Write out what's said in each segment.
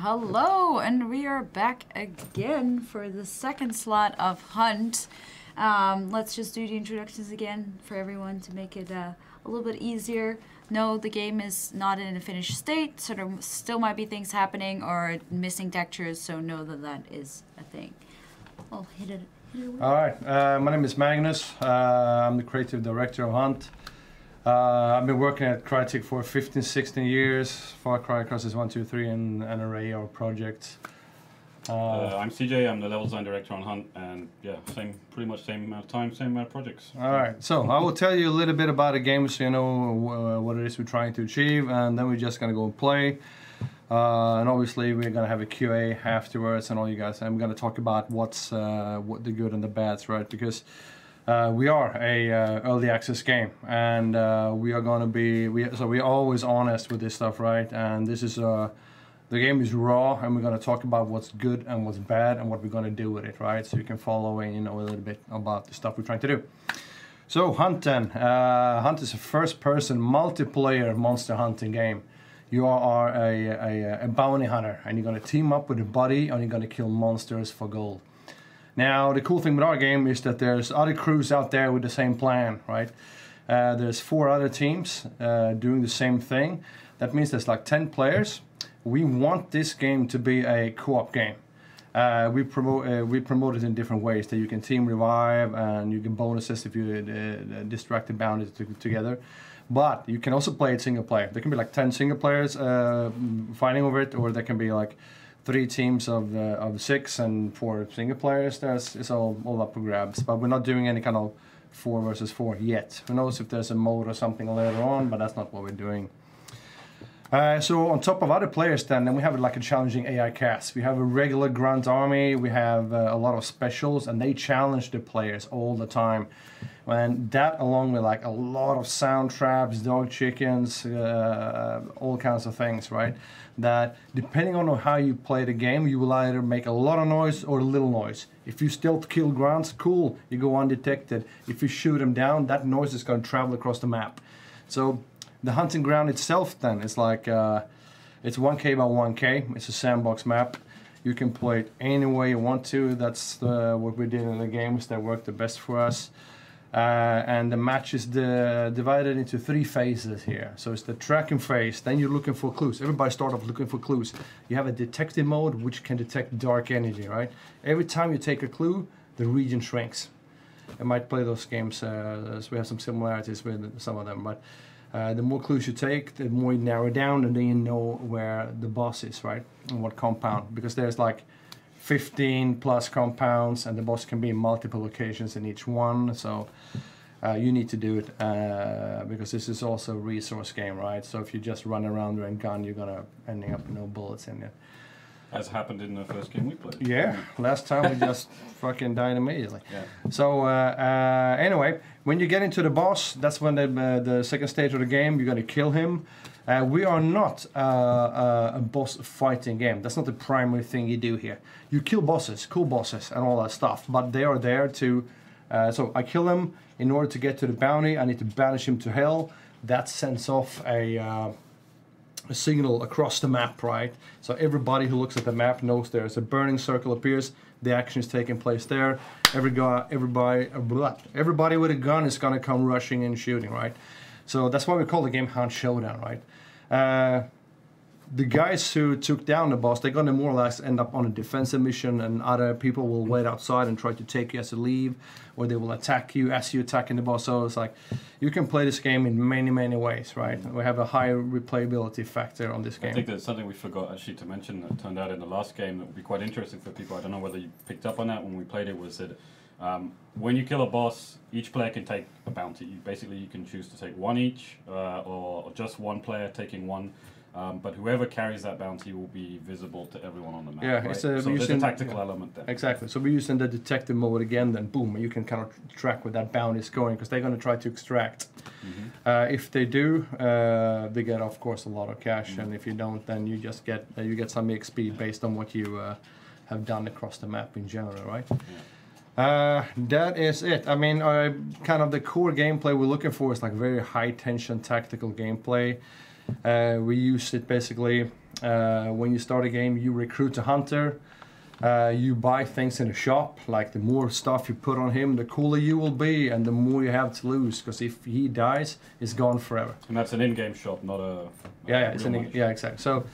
Hello, and we are back again for the second slot of Hunt. Let's just do the introductions again for everyone to make it a little bit easier. No, the game is not in a finished state, so there still might be things happening or missing textures, so know that that is a thing. I'll hit it away. All right, my name is Magnus. I'm the creative director of Hunt. I've been working at Crytek for 15, 16 years. Far Cry Crosses 1, 2, 3, and an array of projects. I'm CJ, I'm the level design director on Hunt, and yeah, pretty much same amount of time, same amount of projects. All right, so I will tell you a little bit about the game so you know what it is we're trying to achieve, and then we're just gonna go and play. And obviously we're gonna have a QA afterwards and all you guys. I'm gonna talk about what the good and the bads, right? Because we are a early access game, and we are gonna be so we're always honest with this stuff, right? And this is the game is raw, and we're gonna talk about what's good and what's bad and what we're gonna do with it, right? So you can follow and you know a little bit about the stuff we're trying to do. So Hunt then, Hunt is a first-person multiplayer monster hunting game. You are a bounty hunter, and you're gonna team up with a buddy, and you're gonna kill monsters for gold. Now, the cool thing with our game is that there's other crews out there with the same plan, right? There's 4 other teams doing the same thing. That means there's like 10 players. We want this game to be a co-op game. We promote it in different ways. That you can team revive, and you can bonuses if you distract the bounties together. But you can also play it single player. There can be like 10 single players fighting over it, or there can be like 3 teams of 6 and 4 single players. It's all up for grabs. But we're not doing any kind of 4 versus 4 yet. Who knows if there's a mode or something later on, but that's not what we're doing. So on top of other players then we have like a challenging AI cast. We have a regular grunt army, we have a lot of specials, and they challenge the players all the time. And that along with like a lot of sound traps, dog chickens, all kinds of things, right? That depending on how you play the game, you will either make a lot of noise or a little noise. If you stealth kill grunts, cool, you go undetected. If you shoot them down, that noise is going to travel across the map. So the hunting ground itself then is like, it's 1K by 1K, it's a sandbox map. You can play it any way you want to. That's what we did in the games that worked the best for us. And the match is divided into 3 phases here. So it's the tracking phase, then you're looking for clues. Everybody start off looking for clues. You have a detective mode, which can detect dark energy, right? Every time you take a clue, the region shrinks. I might play those games, so we have some similarities with some of them, but the more clues you take, the more you narrow down, and then you know where the boss is, right? And what compound, because there's like 15 plus compounds, and the boss can be in multiple locations in each one. So you need to do it because this is also a resource game, right? So if you just run around with a gun, you're gonna ending up with no bullets in it. As happened in the first game we played. Yeah, last time we just fucking died immediately. Yeah. So anyway, when you get into the boss, that's when the second stage of the game, you're gonna kill him. We are not a boss fighting game. That's not the primary thing you do here. You kill bosses, cool bosses, and all that stuff, but they are there to... so I kill him. In order to get to the bounty, I need to banish him to hell. That sends off a signal across the map, right? So everybody who looks at the map knows there's a burning circle appears. The action is taking place there. Everybody with a gun is gonna come rushing and shooting, right? So that's why we call the game Hunt Showdown, right? The guys who took down the boss, they're gonna more or less end up on a defensive mission, and other people will wait outside and try to take you as a leave, or they will attack you as you attacking the boss. So it's like, you can play this game in many, many ways, right? We have a high replayability factor on this game. I think there's something we forgot actually to mention that turned out in the last game that would be quite interesting for people. I don't know whether you picked up on that when we played it, was that when you kill a boss, each player can take a bounty. Basically, you can choose to take one each, or just one player taking one. But whoever carries that bounty will be visible to everyone on the map. Yeah, right? so there's a tactical element there. Exactly. So we're using the detective mode again, then boom, you can kind of track where that bounty is going, because they're going to try to extract. Mm-hmm. If they do, they get, of course, a lot of cash, and if you don't, then you just get some XP based on what you have done across the map in general, right? Yeah. That is it. I mean, kind of the core gameplay we're looking for is like very high tension tactical gameplay. We use it basically when you start a game, you recruit a hunter. You buy things in a shop. Like the more stuff you put on him, the cooler you will be, and the more you have to lose. Because if he dies, it's gone forever. And that's an in-game shop, not a it's exactly. So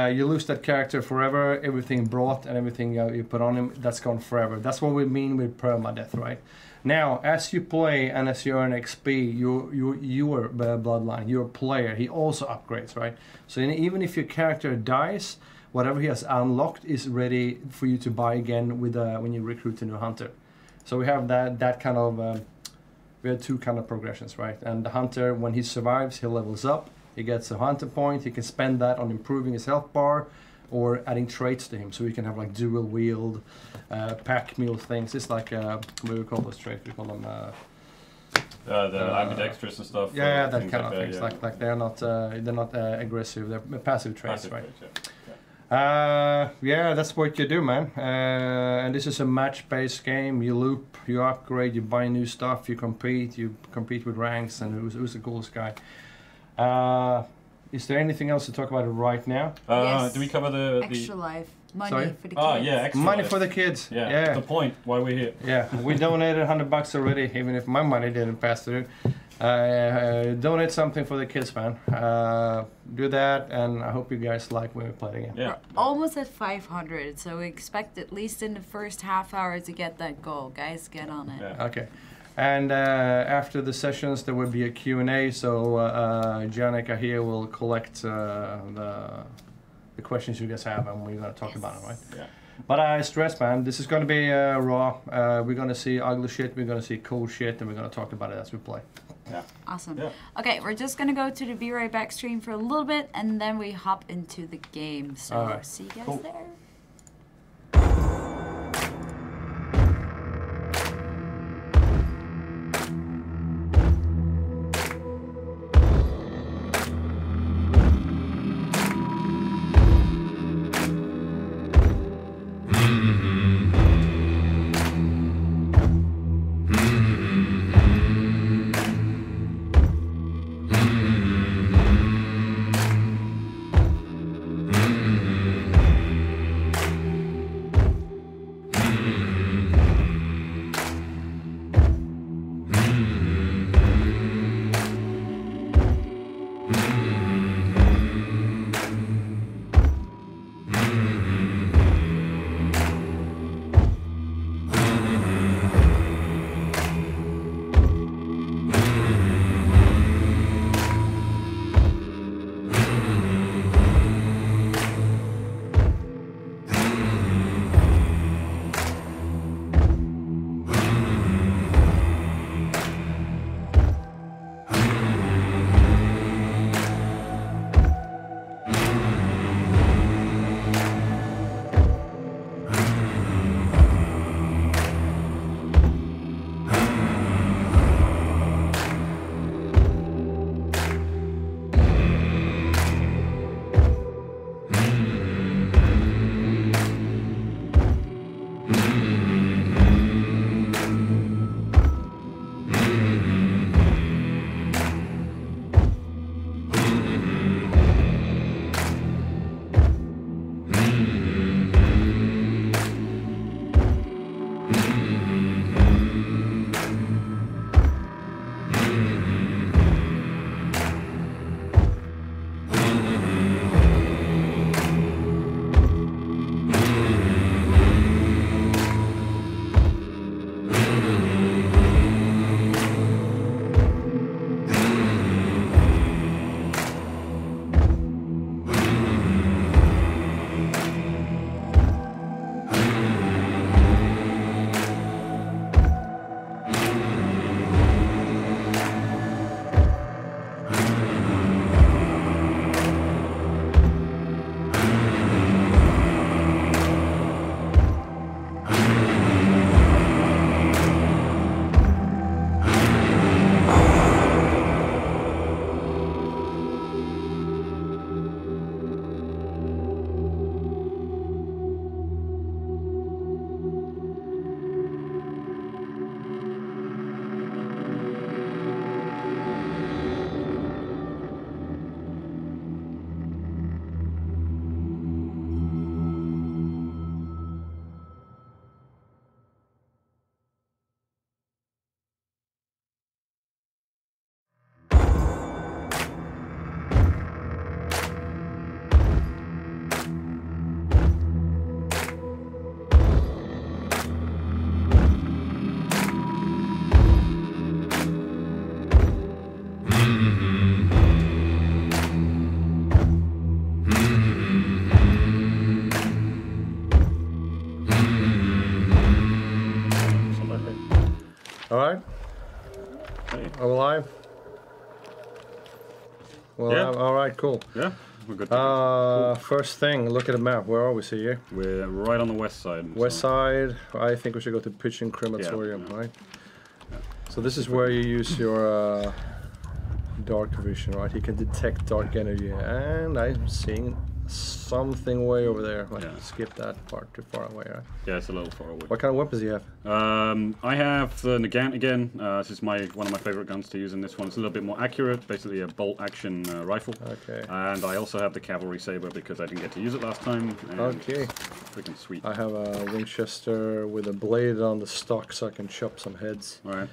you lose that character forever. Everything brought and everything you put on him, that's gone forever. That's what we mean with permadeath, right? Now, as you play and as you earn XP, your bloodline, your player, he also upgrades, right? So even if your character dies, whatever he has unlocked is ready for you to buy again with when you recruit a new hunter. So we have that kind of we have two kind of progressions, right? And the hunter, when he survives, he levels up. He gets a hunter point. He can spend that on improving his health bar or adding traits to him. So we can have like dual wield, pack mule things. It's like what do we call those traits? We call them the ambidextrous and stuff. Yeah, that kind of things. Yeah. Like they're not aggressive. They're passive traits, right? Yeah, that's what you do, man. And this is a match-based game. You loop, you upgrade, you buy new stuff, you compete with ranks, and who's the coolest guy. Is there anything else to talk about right now? Yes. Do we cover the extra life money Sorry? for the kids? Yeah, extra money life. for the kids. Yeah, the point why we're here. Yeah, we donated $100 already, even if my money didn't pass through. Donate something for the kids, man. Do that, and I hope you guys like when we play the game. Yeah. We're almost at 500, so we expect at least in the first half hour to get that goal. Guys, get on it. Yeah. Okay. And after the sessions, there will be a Q&A, so Janica here will collect the questions you guys have, and we're going to talk about it, right? Yeah. But I stress, man, this is going to be raw. We're going to see ugly shit, we're going to see cool shit, and we're going to talk about it as we play. Yeah. Awesome. Yeah. Okay, we're just going to go to the Be Right Back stream for a little bit, and then we hop into the game. So All right. see you guys Cool. there. All right. Hey. Are we live? Well, Yeah. all right, cool. Yeah, we're good. Cool. First thing, look at the map. Where are we, see here? We're right on the west side. West side. I think we should go to Pitching Crematorium, Yeah. right? Yeah. So this is where you use your dark vision, right? You can detect dark energy, and I'm seeing something way over there. Like, skip that part, too far away, right? Yeah, it's a little far away. What kind of weapons do you have? I have the Nagant again. This is one of my favorite guns to use in this one. It's a little bit more accurate, basically a bolt-action rifle. Okay. And I also have the Cavalry Saber because I didn't get to use it last time. Okay. Freaking sweet. I have a Winchester with a blade on the stock so I can chop some heads. All right.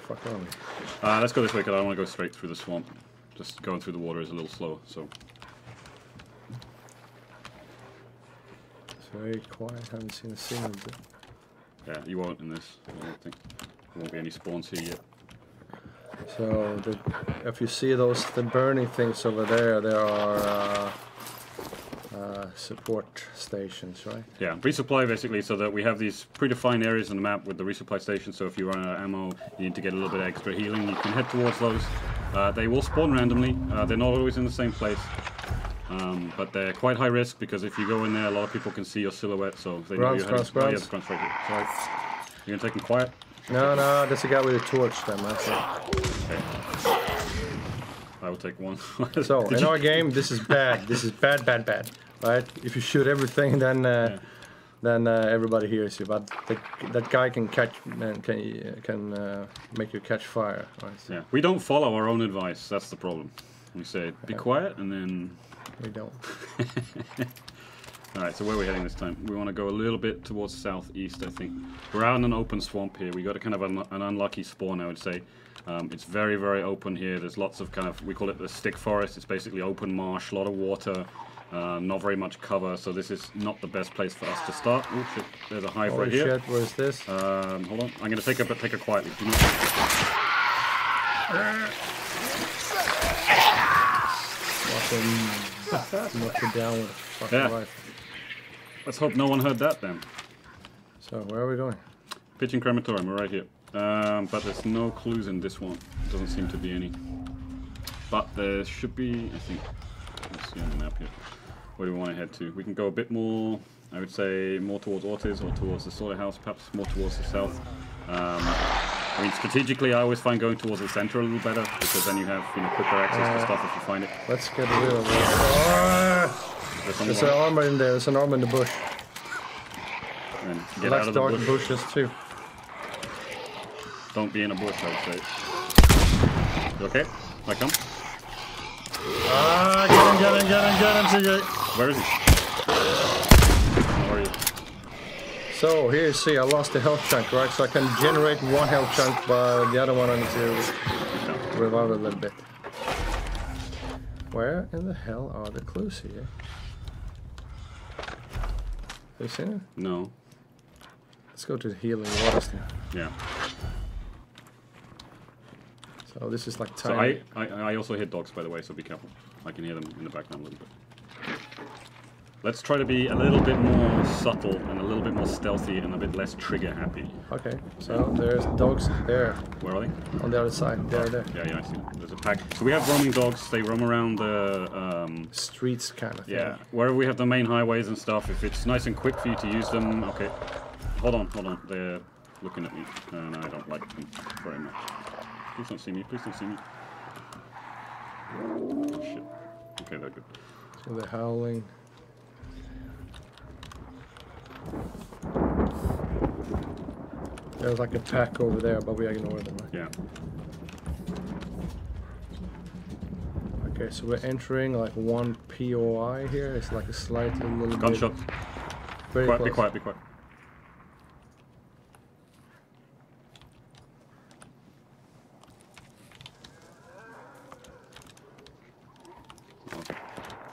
Fuck on. Let's go this way because I don't want to go straight through the swamp. Just going through the water is a little slow, so... Very quiet, haven't seen a single bit. Yeah, you won't in this, I don't think. There won't be any spawns here yet. So, if you see the burning things over there, there are support stations, right? Yeah, resupply basically, so that we have these predefined areas on the map with the resupply stations, so if you run out of ammo, you need to get a little bit of extra healing, you can head towards those. They will spawn randomly, they're not always in the same place. But they're quite high risk because if you go in there, a lot of people can see your silhouette. So if they know you're heading, oh, yeah, the grunt's right here. Sorry, you're gonna take them quiet. No, that's a guy with a torch. Then that's it. Okay. I will take one. So in our game, this is bad. This is bad. Right? If you shoot everything, then everybody hears you. But that guy can catch can make you catch fire. Right? So yeah, we don't follow our own advice. That's the problem. We say be quiet, and then. We don't. Alright, so where are we heading this time? We want to go a little bit towards southeast, I think. We're out in an open swamp here. We got a kind of an unlucky spawn, I would say. It's very, very open here. There's lots of kind of, we call it the stick forest. It's basically open marsh, a lot of water, not very much cover. So this is not the best place for us to start. Oh shit, there's a hive right here. Shit, where's this? Hold on, I'm going to take her, but take her quietly. Do not... Knock it down with a fucking rifle. Let's hope no one heard that then. So where are we going? Pitching Crematorium, we're right here. But there's no clues in this one. Doesn't seem to be any. But there should be, I think. Let's see on the map here. Where do we want to head to? We can go a bit more, I would say, more towards Ortiz or towards the slaughterhouse, perhaps more towards the south. I mean, strategically, I always find going towards the center a little better because then you have, quicker access to stuff if you find it. Let's get rid of it. There's an armor in there. There's an armor in the bush. And get out of the bush. Bushes too. Don't be in a bush, I would say. You okay? I come. Get him, CJ. Where is he? How are you? So here you see, I lost a health chunk, right? So I can generate one health chunk, but the other one I need to revive a little bit. Where in the hell are the clues here? Have you seen it? No. Let's go to the healing waters then. Yeah. So this is like tiny. So I also hear dogs, by the way, so be careful. I can hear them in the background a little bit. Let's try to be a little bit more subtle and a little bit more stealthy and a bit less trigger happy. Okay, so there's dogs there. Where are they? On the other side, there. Yeah, I see them. There's a pack. So we have roaming dogs. They roam around the streets kind of thing. Yeah, wherever we have the main highways and stuff. If it's nice and quick for you to use them, okay. Hold on. They're looking at me, and I don't like them very much. Please don't see me. Oh shit. Okay, they're good. So they're howling. There's like a pack over there, but we ignore them, right? Yeah. Okay, so we're entering like one POI here. It's like a slightly little gunshot. Very quiet, close. Be quiet.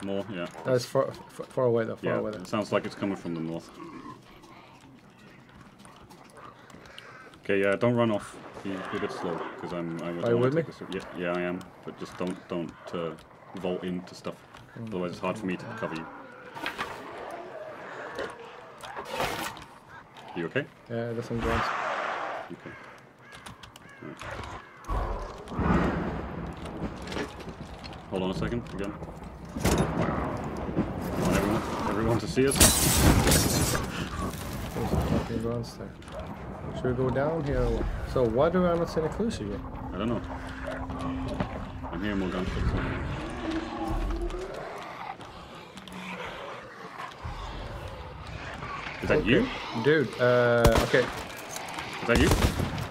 More, yeah. That's far away though, far away though. It sounds like it's coming from the north. Okay, yeah, don't run off. Be a bit slow, because Are you with me? Yeah, I am. But just don't vault into stuff. Otherwise, it's hard for me to cover you. You okay? Yeah, there's some guns. Okay. Hold on a second, again. Want everyone to see us? There's some fucking runs there. Should we go down here? So why do I not see any clues here? I don't know. I'm hearing more gunshots. Is that you? Dude, okay. Is that you?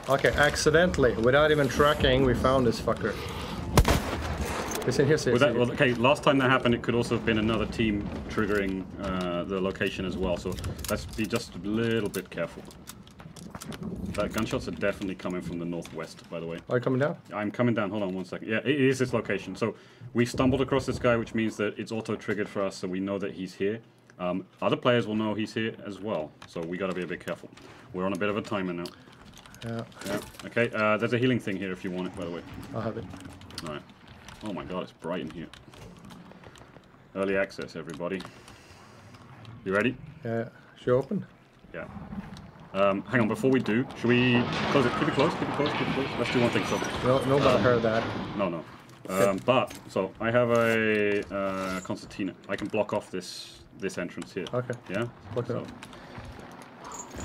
Okay, accidentally, without even tracking, we found this fucker. It's in here, Well, okay, last time that happened, it could also have been another team triggering the location as well, so let's be just a little bit careful. That gunshots are definitely coming from the northwest, by the way. Are you coming down? I'm coming down, hold on 1 second. Yeah, it is this location. So we stumbled across this guy, which means that it's auto-triggered for us, so we know that he's here. Other players will know he's here as well, so we gotta be a bit careful. We're on a bit of a timer now. Yeah. Okay, there's a healing thing here if you want it, by the way. I'll have it. Alright. Oh my god, it's bright in here. Early access, everybody. You ready? Yeah. Should you open? Yeah. Hang on, before we do, should we close it? Keep it close, keep it close, keep it close. Let's do one thing, so. Nobody heard that. No. But, so, I have a concertina. I can block off this entrance here. Okay. Yeah? Block it So, off.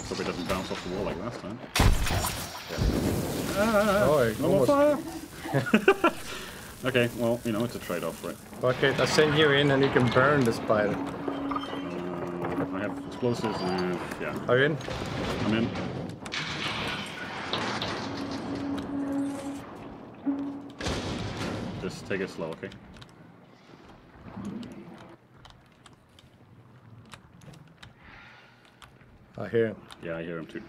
hope it doesn't bounce off the wall like last time. Oh, No more fire! Okay, well, you know, it's a trade-off, right? Okay, I'll send you in and you can burn the spider. I have explosives and, yeah. Are you in? I'm in. Just take it slow, okay? I hear him. Yeah, I hear him too.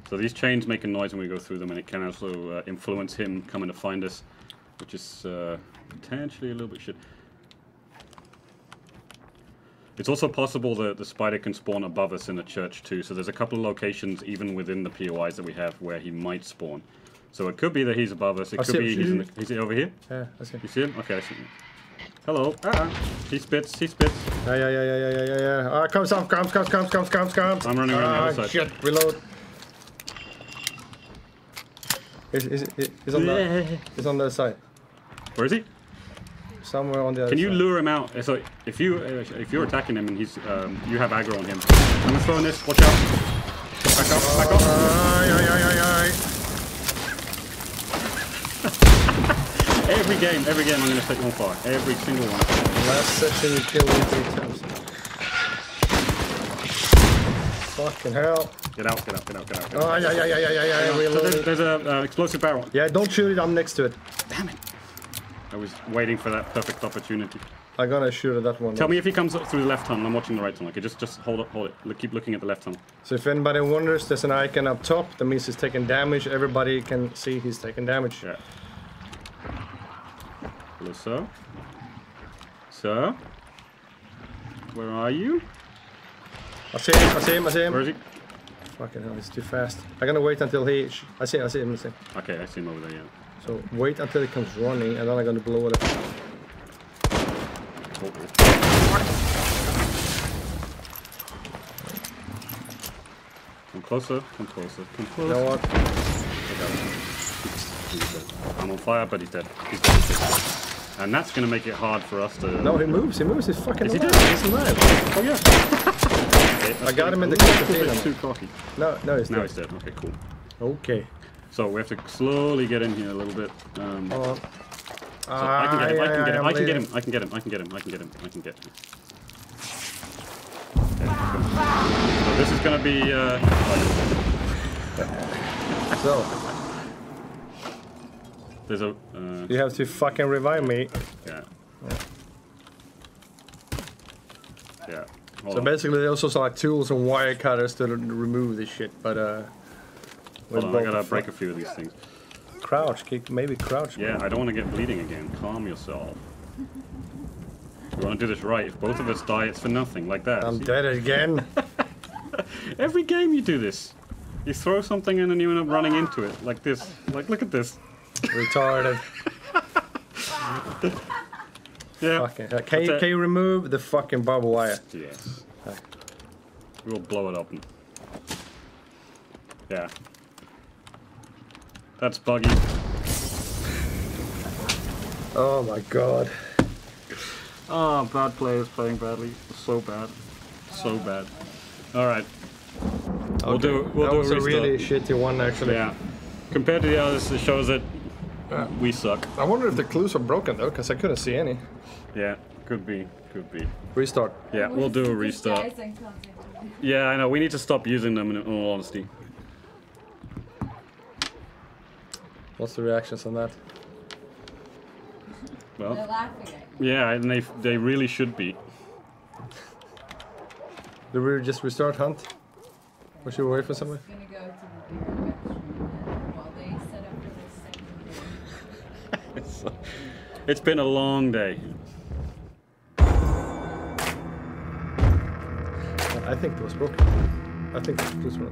So these chains make a noise when we go through them, and it can also influence him coming to find us, which is potentially a little bit shit. It's also possible that the spider can spawn above us in the church too, so there's a couple of locations even within the POIs that we have where he might spawn. So it could be that he's above us, it could be he's over here? Yeah, I see. You see him? Okay, I see him. Hello. He spits. Yeah. Comes. I'm running around the other side. Shit, reload. He's on the other side. Where is he? Somewhere on the other Can side. you lure him out? So if you're attacking him and he's you have aggro on him, I'm gonna throw in this. Watch out! Back up! Back up! Every game I'm gonna set you on fire. Every single one. Last session you killed me 3 times. Fucking hell! Get out! Oh yeah. So there's a explosive barrel. Yeah, don't shoot it. I'm next to it. Damn it! I was waiting for that perfect opportunity. I'm gonna shoot at that one. Tell me if he comes up through the left tunnel. I'm watching the right tunnel. Okay, just hold it. Keep looking at the left tunnel. So if anybody wonders, there's an icon up top. That means he's taking damage. Everybody can see he's taking damage. Yeah. Hello, sir. Sir? Where are you? I see him. Where is he? Fucking hell, he's too fast. I'm gonna wait until he... I see him. Okay, I see him over there, yeah. So wait until he comes running, and then I'm gonna blow it up. Come closer. You know what? I'm on fire, but he's dead. And that's gonna make it hard for us to... No, he moves. He's fucking Is he alive. dead? He's alive. Oh, yeah. I got him in the It's container. too cocky. No, he's Now dead. he's dead. Okay, cool. Okay. So we have to slowly get in here a little bit. Hold on. So I can get him. I can get him. Okay, so this is gonna be. So There's a. you have to fucking revive me. Yeah. Yeah. Hold So on. basically, they also saw like tools and wire cutters to remove this shit, but Hold on, I gotta break a few of these things. Crouch, maybe crouch. Yeah, I don't want to get bleeding again. Calm yourself. We want to do this right. If both of us die, it's for nothing, like that. I'm See? dead again. Every game you do this. You throw something in and you end up running into it, like this. Like, look at this. Retarded. Yeah. Fucking. Can you remove the fucking barbed wire? Yes. We will blow it up. Yeah. That's buggy. Oh my god. Oh, bad players playing badly. So bad. So bad. Alright. We'll do that a was a restart. really shitty one, actually. Yeah. Compared to the others, it shows that we suck. I wonder if the clues are broken though, because I couldn't see any. Yeah, could be. Could be. Restart. Yeah, we'll do a restart. Yeah, I know. We need to stop using them in all honesty. What's the reactions on that? Well, They're laughing at you. yeah, and they really should be. Did we just restart Hunt? Was you away for somewhere? I'm gonna go to the beer bathroom while they set up for this second game. It's been a long day. I think it was broken. I think the clues were.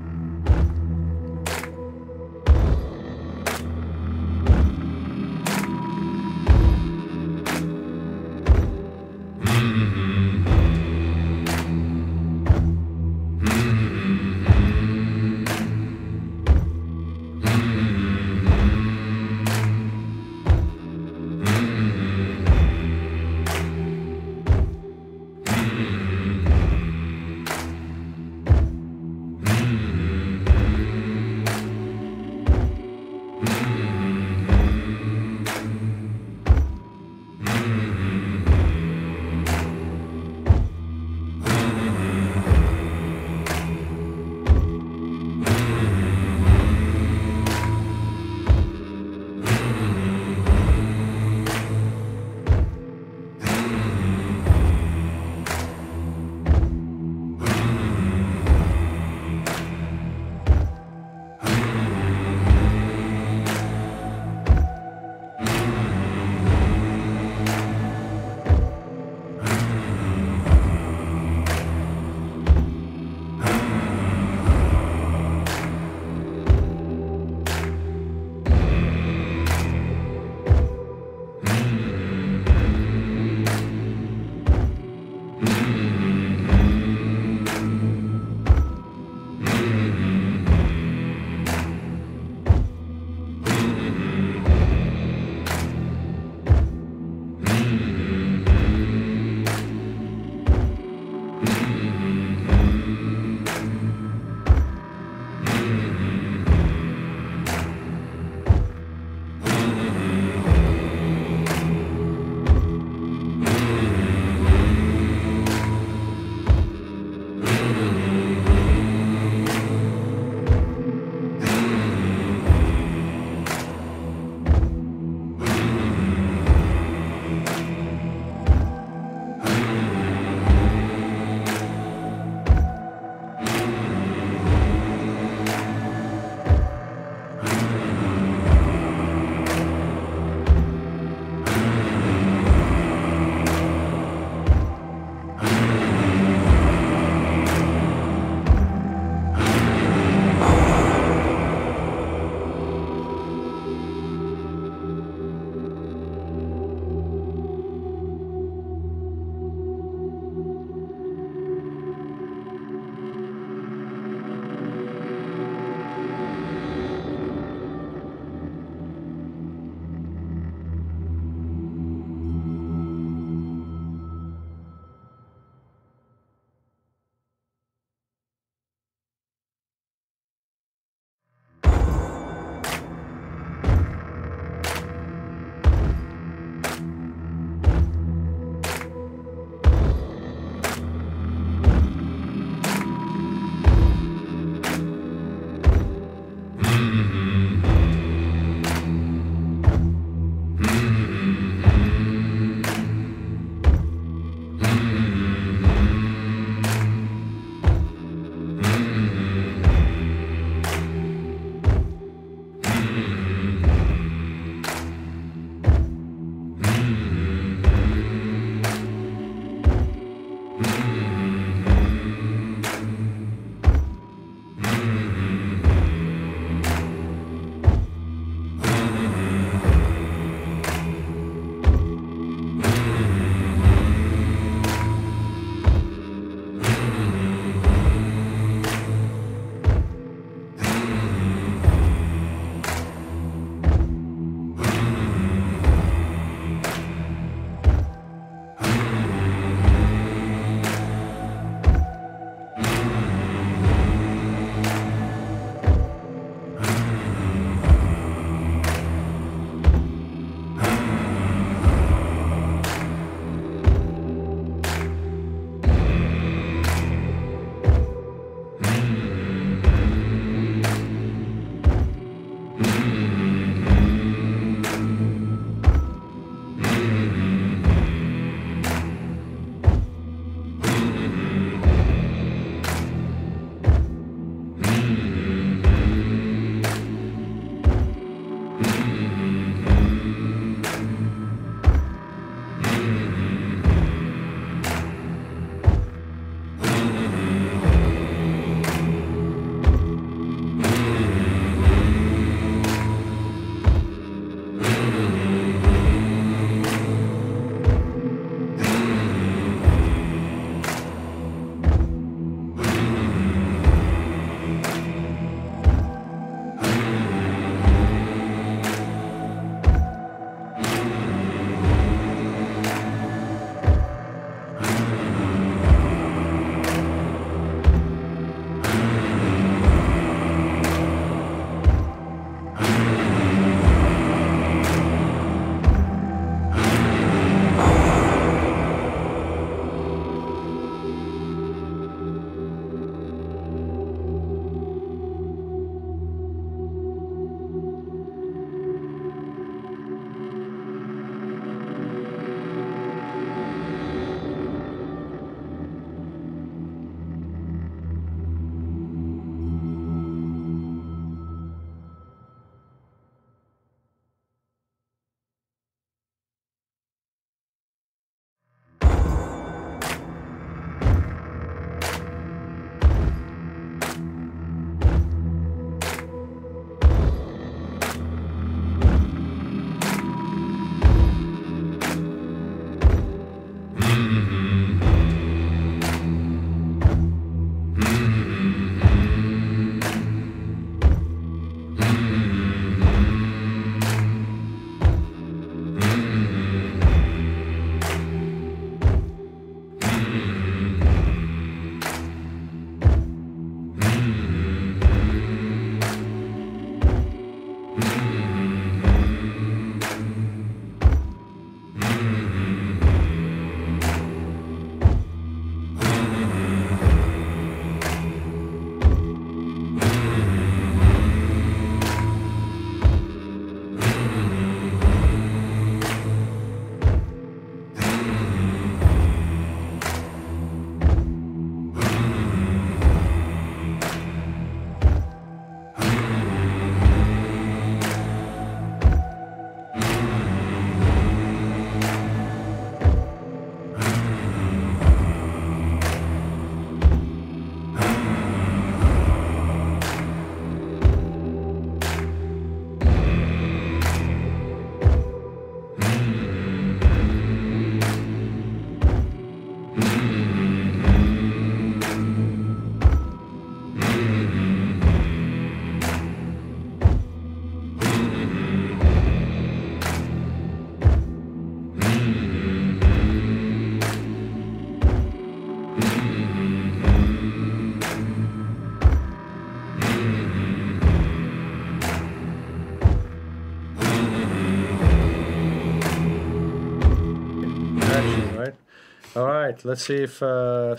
Alright, let's see if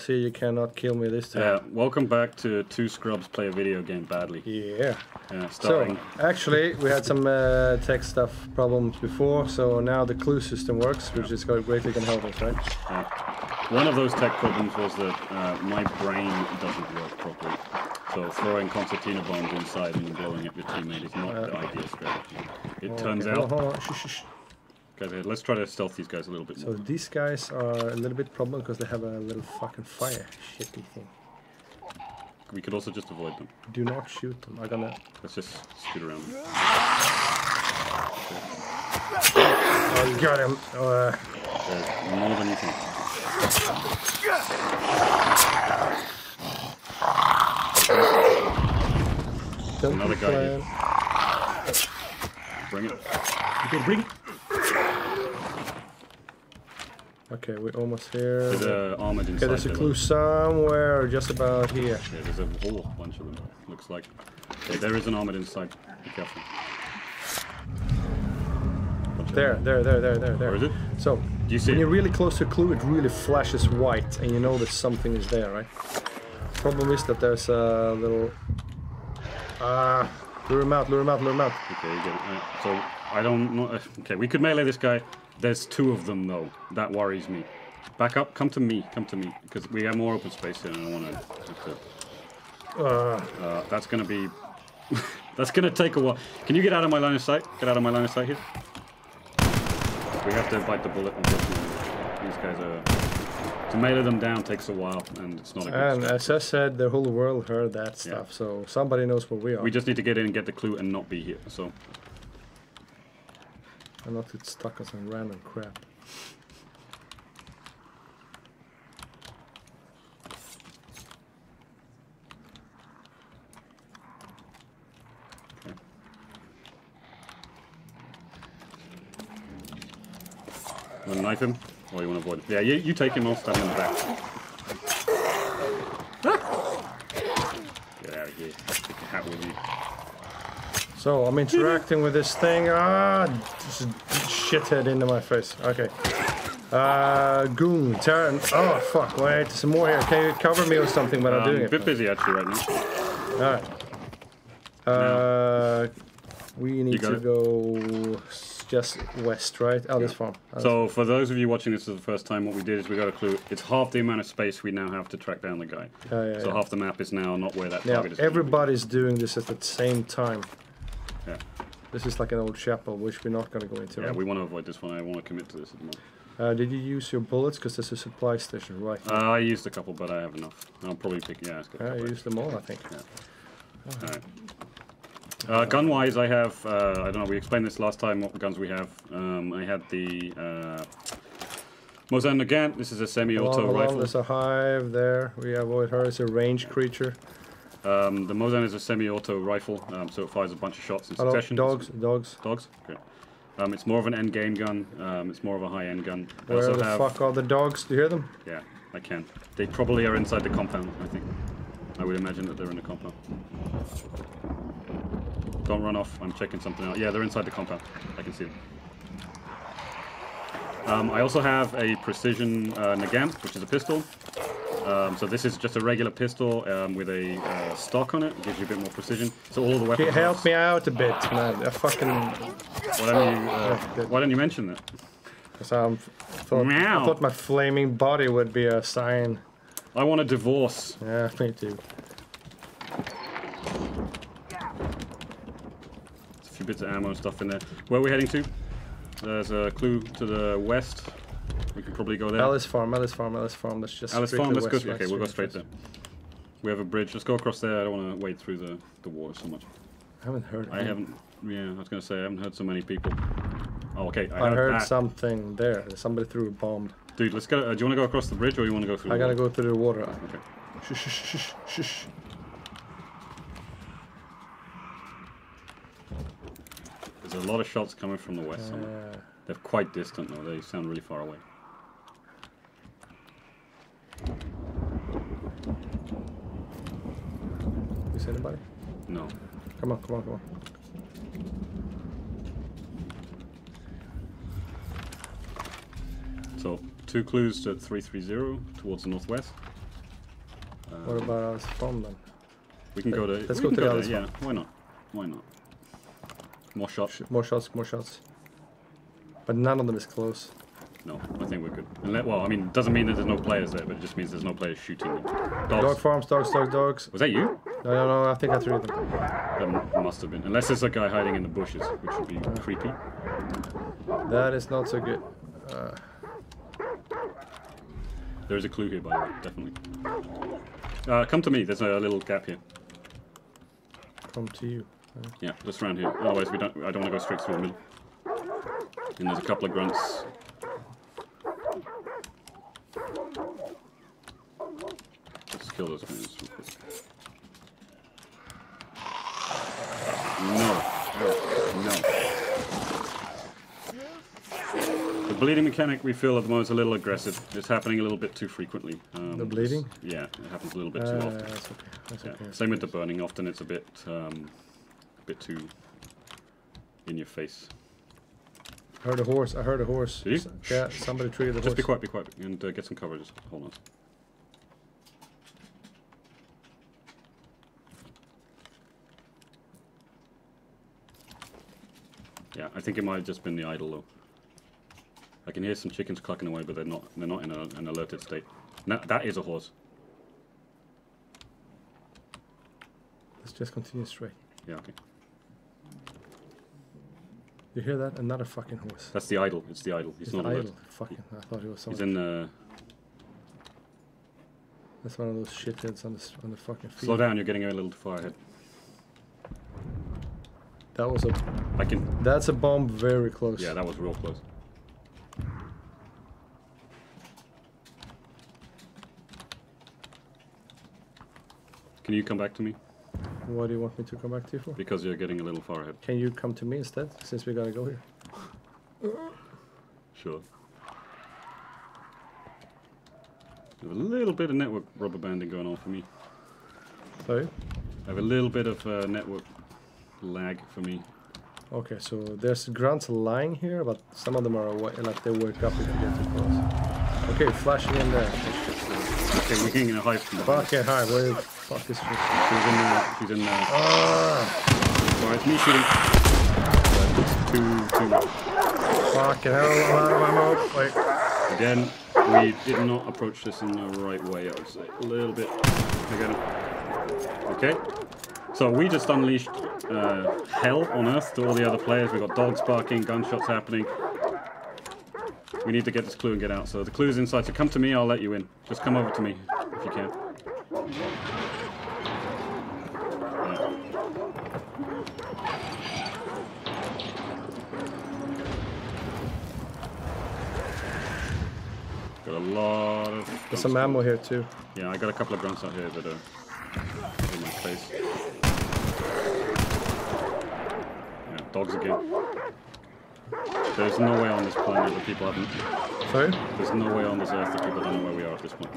see you cannot kill me this time. Yeah, welcome back to Two Scrubs Play a Video Game Badly. Yeah. Starting. So, actually, we had some tech stuff problems before, so now the clue system works, which is greatly going to help us, right? Yeah. One of those tech problems was that my brain doesn't work properly. So throwing concertina bombs inside and blowing up your teammate is not the ideal strategy. It turns out... Hold on. Shh. Guys, let's try to stealth these guys a little bit more. So these guys are a little bit problem because they have a little fucking fire shitty thing. We could also just avoid them. Do not shoot them. I'm gonna... Let's just scoot around them. Oh, you got him. There's more than you think. Another guy here. Bring it. Okay, bring it. Okay, we're almost here. There's armored inside. Okay, there's a clue somewhere just about here. Yeah, there's a whole bunch of them, looks like. Okay, there is an armored inside. Be careful. There. Where is it? So, Do you see when it? you're really close to a clue, it really flashes white, and you know that something is there, right? Problem is that there's a little... lure him out. Okay, you get it. Right. So, I don't know... Okay, we could melee this guy. There's two of them, though. That worries me. Back up. Come to me. Because we have more open space here, and I don't want to... that's going to be... that's going to take a while. Can you get out of my line of sight? Get out of my line of sight here. We have to bite the bullet, unfortunately. These guys are... To melee them down takes a while, and it's not a good And start. as I said, the whole world heard that stuff, so somebody knows where we are. We just need to get in and get the clue and not be here, so... And not get stuck on some random crap. Okay. You want to knife him? Or you want to avoid him? Yeah, you take him, I'll stab him in the back. Get out of here. Take your hat with you. So, I'm interacting with this thing. Just a shithead into my face. Okay. Goon, Terran. Oh, fuck, wait, there's some more here. Can you cover me or something when I'm doing A it? bit busy, actually, right now. Alright. We need to it? go just west, right? Oh, this farm. So, for those of you watching this for the first time, what we did is we got a clue. It's half the amount of space we now have to track down the guy. So half the map is now not where that Now, target is. Gonna be. everybody's doing this at the same time. Yeah. This is like an old chapel, which we're not going to go into. Yeah, right? we want to avoid this one. I want to commit to this at the moment. Did you use your bullets? Because there's a supply station right here. I used a couple, but I have enough. I'll probably pick. Yeah, it's got I used them all, I think. Yeah. Alright. Gun-wise, I have. I don't know. We explained this last time. What guns we have? I had the Mosin Nagant. This is a semi-auto rifle. There's a hive there. We avoid her. It's a range creature. The Mosin is a semi-auto rifle, so it fires a bunch of shots in succession. Dogs. Dogs. Okay. It's more of an end-game gun. It's more of a high-end gun. I Where also the have, fuck are the dogs? Do you hear them? Yeah, I can. They probably are inside the compound, I think. I would imagine that they're in the compound. Don't run off. I'm checking something out. Yeah, they're inside the compound. I can see them. I also have a precision Nagant, which is a pistol. So this is just a regular pistol with a stock on it. It gives you a bit more precision. So all the weapons. Can you help me out a bit, man? I fucking. Why don't you mention that? Because I thought my flaming body would be a sign. I want a divorce. Yeah, me too. There's a few bits of ammo and stuff in there. Where are we heading to? There's a clue to the west. We can probably go there. Alice Farm. That's just Alice Farm, let's west, go. right? Okay, we'll go straight there. We have a bridge. Let's go across there. I don't want to wade through the water so much. I haven't heard. Yeah, I was going to say, I haven't heard so many people. Oh, okay. I heard that. something there. Somebody threw a bomb. Dude, let's go. Do you want to go across the bridge or you want to go through I the gotta water? go through the water. Okay. Shh. There's a lot of shots coming from the west. They're quite distant though. They sound really far away. You see anybody? No. Come on. So 2 clues at 330 towards the northwest. What about us from then? We can go to. Let's go to the other there, yeah, why not? Why not? More shots. More shots, more shots. But none of them is close. No, I think we're good. Well, I mean, it doesn't mean that there's no players there, but it just means there's no players shooting them. Dogs. Dog farms, dogs. Was that you? No, I think I threw them. That must have been. Unless there's a guy hiding in the bushes, which would be creepy. That is not so good. There is a clue here, by the way, definitely. Come to me, there's a little gap here. Come to you. Yeah, just around here. Otherwise, I don't want to go straight through the middle. And there's a couple of grunts. Let's kill those guys real quick. No. The bleeding mechanic we feel at the moment is a little aggressive. It's happening a little bit too frequently. The bleeding? Yeah, it happens a little bit too often. That's okay. That's okay. Same with the burning. Often it's a bit too in your face. I heard a horse. Did you? Yeah, somebody triggered the horse. Just be quiet, and get some cover. Just hold on. Yeah, I think it might have just been the idle though. I can hear some chickens clucking away, but they're not in an alerted state. Now, that is a horse. Let's just continue straight. Yeah, okay. You hear that? Another fucking horse. That's the idle. It's the idle. He's not alert. idle. Fucking, I thought he was He's someone. in the... That's one of those shitheads on the fucking field. Slow down, you're getting a little too far ahead. That was a... I can... That's a bomb very close. Yeah, that was real close. Can you come back to me? What do you want me to come back to you for? Because you're getting a little far ahead. Can you come to me instead, since we gotta go here? Sure. There's a little bit of network rubber banding going on for me. Sorry? I have a little bit of network lag for me. Okay, so there's grunts lying here, but some of them are away, like they wake up if you get too close. Okay, flashing in there. Okay, we're getting a high from behind. Fucking high, where the fuck is she? She's in there. Sorry, it's me shooting. Too much. Fucking hell, I'm out of ammo. Wait. Again, we did not approach this in the right way, I would say. A little bit. Again. Okay. So we just unleashed hell on Earth to all the other players. We've got dogs barking, gunshots happening. We need to get this clue and get out. So the clue's inside, so come to me, I'll let you in. Just come over to me, if you can. Got a lot of... There's some ammo here too. Yeah, I got a couple of grunts out here that are in my face. Yeah, dogs again. There's no way on this planet that people haven't... Sorry? There's no way on this earth that people don't know where we are at this point.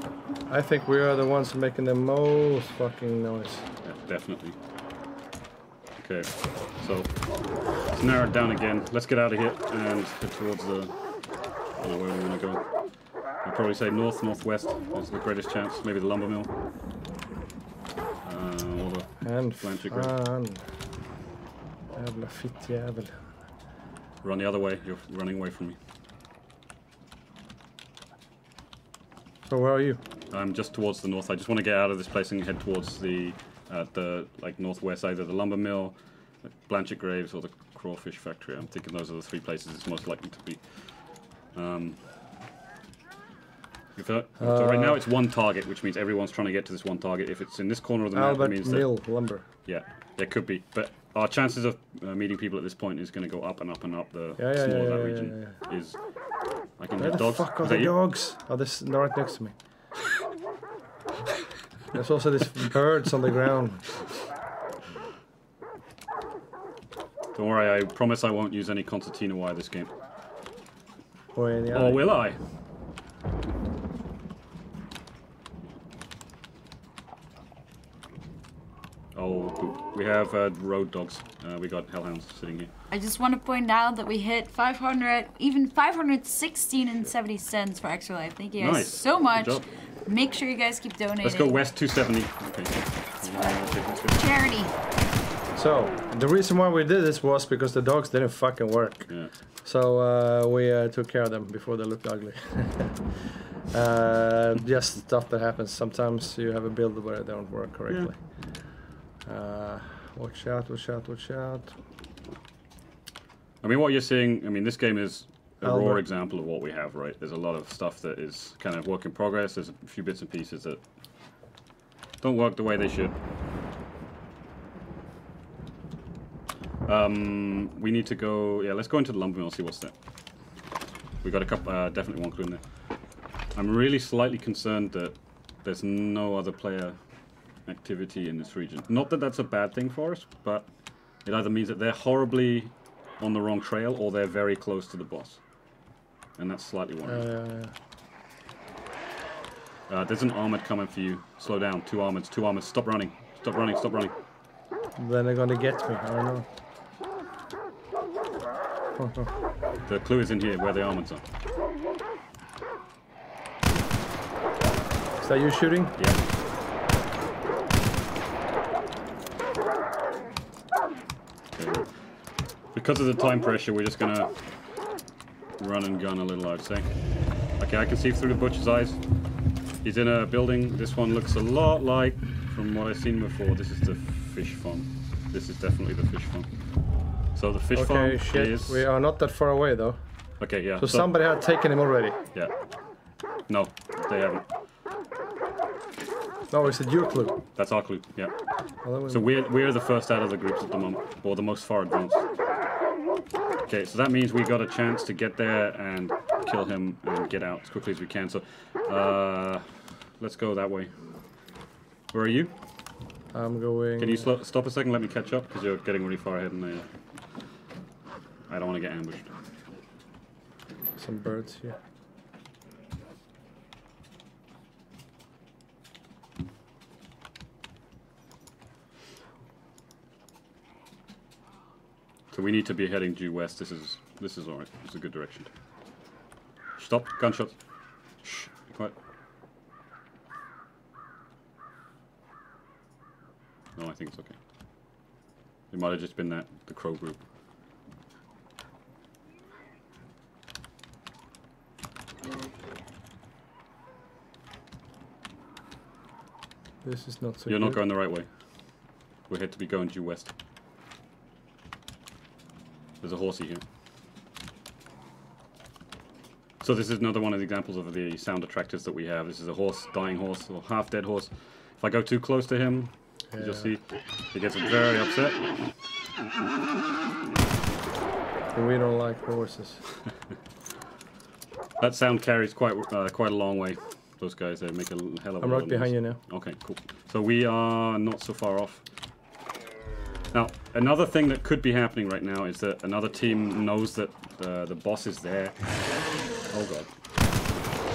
I think we are the ones making the most fucking noise. Yeah, definitely. Okay, so let's narrow it down again. Let's get out of here and head towards the... I don't know where we want to go. I'd probably say north, northwest is the greatest chance. Maybe the lumber mill. Or the And Blanchard fan. Jävla fittjävel. Run the other way. You're running away from me. So where are you? I'm just towards the north. I just want to get out of this place and head towards the northwest, either the lumber mill, the Blanchard Graves, or the crawfish factory. I'm thinking those are the 3 places it's most likely to be. So right now it's 1 target, which means everyone's trying to get to this 1 target. If it's in this corner of the map, it means Mill, lumber. Yeah, there could be, but our chances of meeting people at this point is going to go up and up and up. The smaller that region is. I can Where hear the dogs. fuck are the dogs? Oh, this is right next to me. There's also these birds on the ground. Don't worry, I promise I won't use any concertina wire this game. Or any Or other. will I? we have road dogs. We got hellhounds sitting here. I just want to point out that we hit 500, even 516 and 70 cents for Extra Life. Thank you guys so much. Good job. Make sure you guys keep donating. Let's go west 270. Okay. Charity. So, the reason why we did this was because the dogs didn't fucking work. Yeah. So, we took care of them before they looked ugly. Just stuff that happens. Sometimes you have a build where it don't work correctly. Yeah. Watch out, watch out, watch out. I mean, what you're seeing, I mean, this game is a raw example of what we have, right? There's a lot of stuff that is kind of work in progress. There's a few bits and pieces that don't work the way they should. We need to go, let's go into the lumber mill and see what's there. We got a couple, definitely one clue in there. I'm really slightly concerned that there's no other player activity in this region. Not that that's a bad thing for us, but it either means that they're horribly on the wrong trail or they're very close to the boss. And that's slightly worrying. There's an armored coming for you. Slow down. Two armors. Stop running. Stop running. Stop running. Then they're gonna get me. I don't know. The clue is in here where the armors are. Is that you shooting? Yeah. Okay. Because of the time pressure, we're just gonna run and gun a little, I'd say. Okay, I can see through the butcher's eyes. He's in a building. This one looks a lot like, from what I've seen before, this is the fish farm. This is definitely the fish farm. So the fish farm is... We are not that far away though. Okay, yeah. So somebody had taken him already. Yeah. No, they haven't. No, is it your clue? That's our clue, yeah. Well, So we're the first out of the groups at the moment, or the most far advanced. Okay, so that means we got a chance to get there and kill him and get out as quickly as we can. So let's go that way. Where are you? I'm going... Can you stop a second? Let me catch up, because you're getting really far ahead, and I don't want to get ambushed. Some birds here. So we need to be heading due west. This is alright. It's a good direction. Stop. Gunshots. Shh. Be quiet. No, I think it's okay. It might have just been the crow group. This is not so You're good. not going the right way. We're here to be going due west. There's a horsey here. So this is another one of the examples of the sound attractors that we have. This is a horse, dying horse, or half-dead horse. If I go too close to him, you'll see he gets very upset. We don't like horses. That sound carries quite a long way. Those guys, they make a hell of a lot of noise. I'm right behind you now. Okay, cool. So we are not so far off. Now, another thing that could be happening right now is that another team knows that the boss is there. Oh god.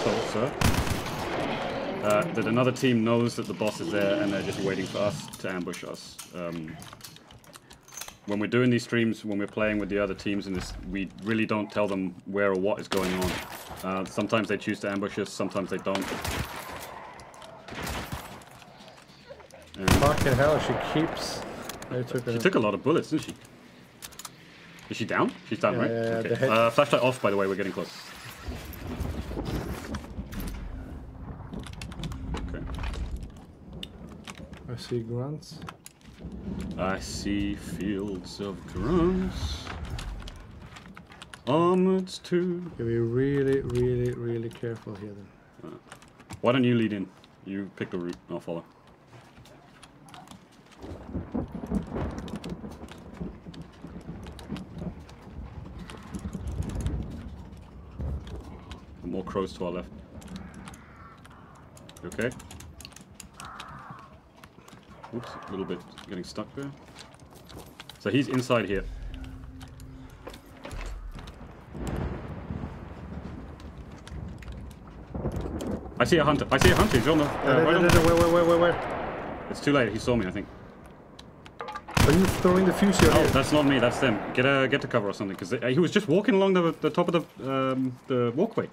So, sir. That another team knows that the boss is there and they're just waiting for us to ambush us. When we're doing these streams, when we're playing with the other teams in this, we really don't tell them where or what is going on. Sometimes they choose to ambush us, sometimes they don't. And Fucking hell, she keeps... She took a lot of bullets, didn't she? Is she down? She's down, right? Yeah, Okay. Flashlight off, by the way, we're getting close. Okay. I see grunts. I see fields of grunts. Armored too. Be really, really, really careful here then. Why don't you lead in? You pick the route, I'll follow. More crows to our left. You okay? Oops, a little bit getting stuck there. So he's inside here. I see a hunter. I see a hunter. He's on the. Where? It's too late. He saw me, I think. Are you throwing the fusee? Oh, that's not me. That's them. Get to cover or something, because he was just walking along the top of the walkway,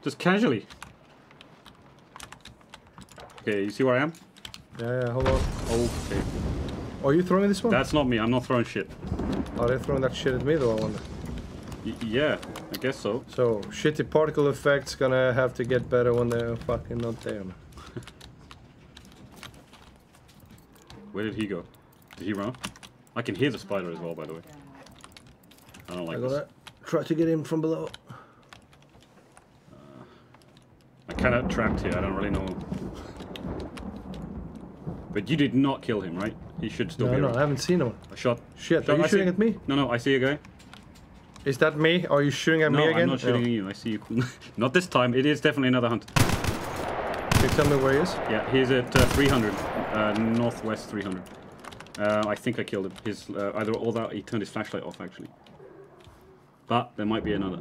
just casually. Okay, you see where I am? Yeah, hold on. Okay. Are you throwing this one? That's not me. I'm not throwing shit. Are they throwing that shit at me though, I wonder? Yeah, I guess so. So, shitty particle effects gonna have to get better when they're fucking not there, man. Where did he go? Did he run? I can hear the spider as well, by the way. I don't like I this. gotta try to get in from below. I'm kind of trapped here. I don't really know. But you did not kill him, right? He should still be No, around. I haven't seen him. I shot. Shit, are you shooting at me? No, I see a guy. Is that me? Are you shooting at me again? No, I'm not shooting at you. I see you. Not this time. It is definitely another hunt. Can you tell me where he is? Yeah, he's at 300. Northwest 300. I think I killed him. His either all that he turned his flashlight off actually. But there might be another.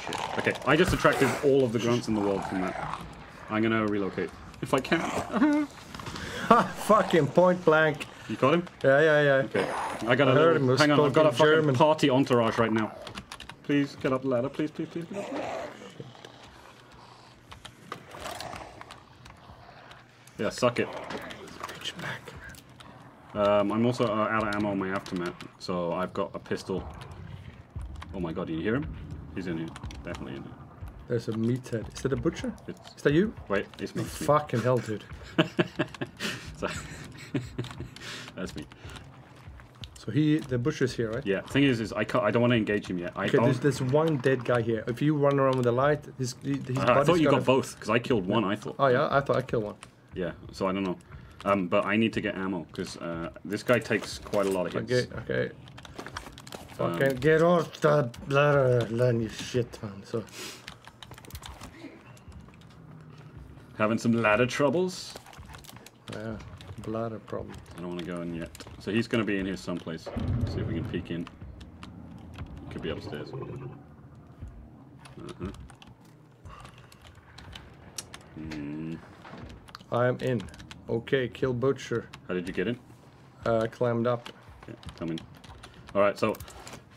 Shit. Okay, I just attracted all of the grunts in the world from that. I'm gonna relocate if I can. Ha! Fucking point blank. You got him? Yeah. Okay. I got a heard little, him, hang on. I've got a fucking German. party entourage right now. Please get up the ladder. Please get up the ladder. Yeah, suck it. Pitch back. I'm also out of ammo on my aftermath, so I've got a pistol. Oh my god, do you hear him? He's in here. Definitely in here. There's a meathead. Is that a butcher? It's, Is that you? wait, it's me. Fucking hell, dude. So, that's me. So the butcher's here, right? Yeah, thing is I don't want to engage him yet. Okay, there's one dead guy here. If you run around with the light, his I thought you got both, because I killed one, I thought. Oh yeah, I thought I killed one. Yeah, so I don't know. But I need to get ammo, because this guy takes quite a lot of hits. Okay. Fucking get off the ladder, you shit, man. So. Having some ladder troubles? Yeah, bladder problem. I don't want to go in yet. So he's going to be in here someplace. See if we can peek in. He could be upstairs. I'm in. Okay, kill butcher. How did you get in? Climbed up. Okay, come in. Alright, so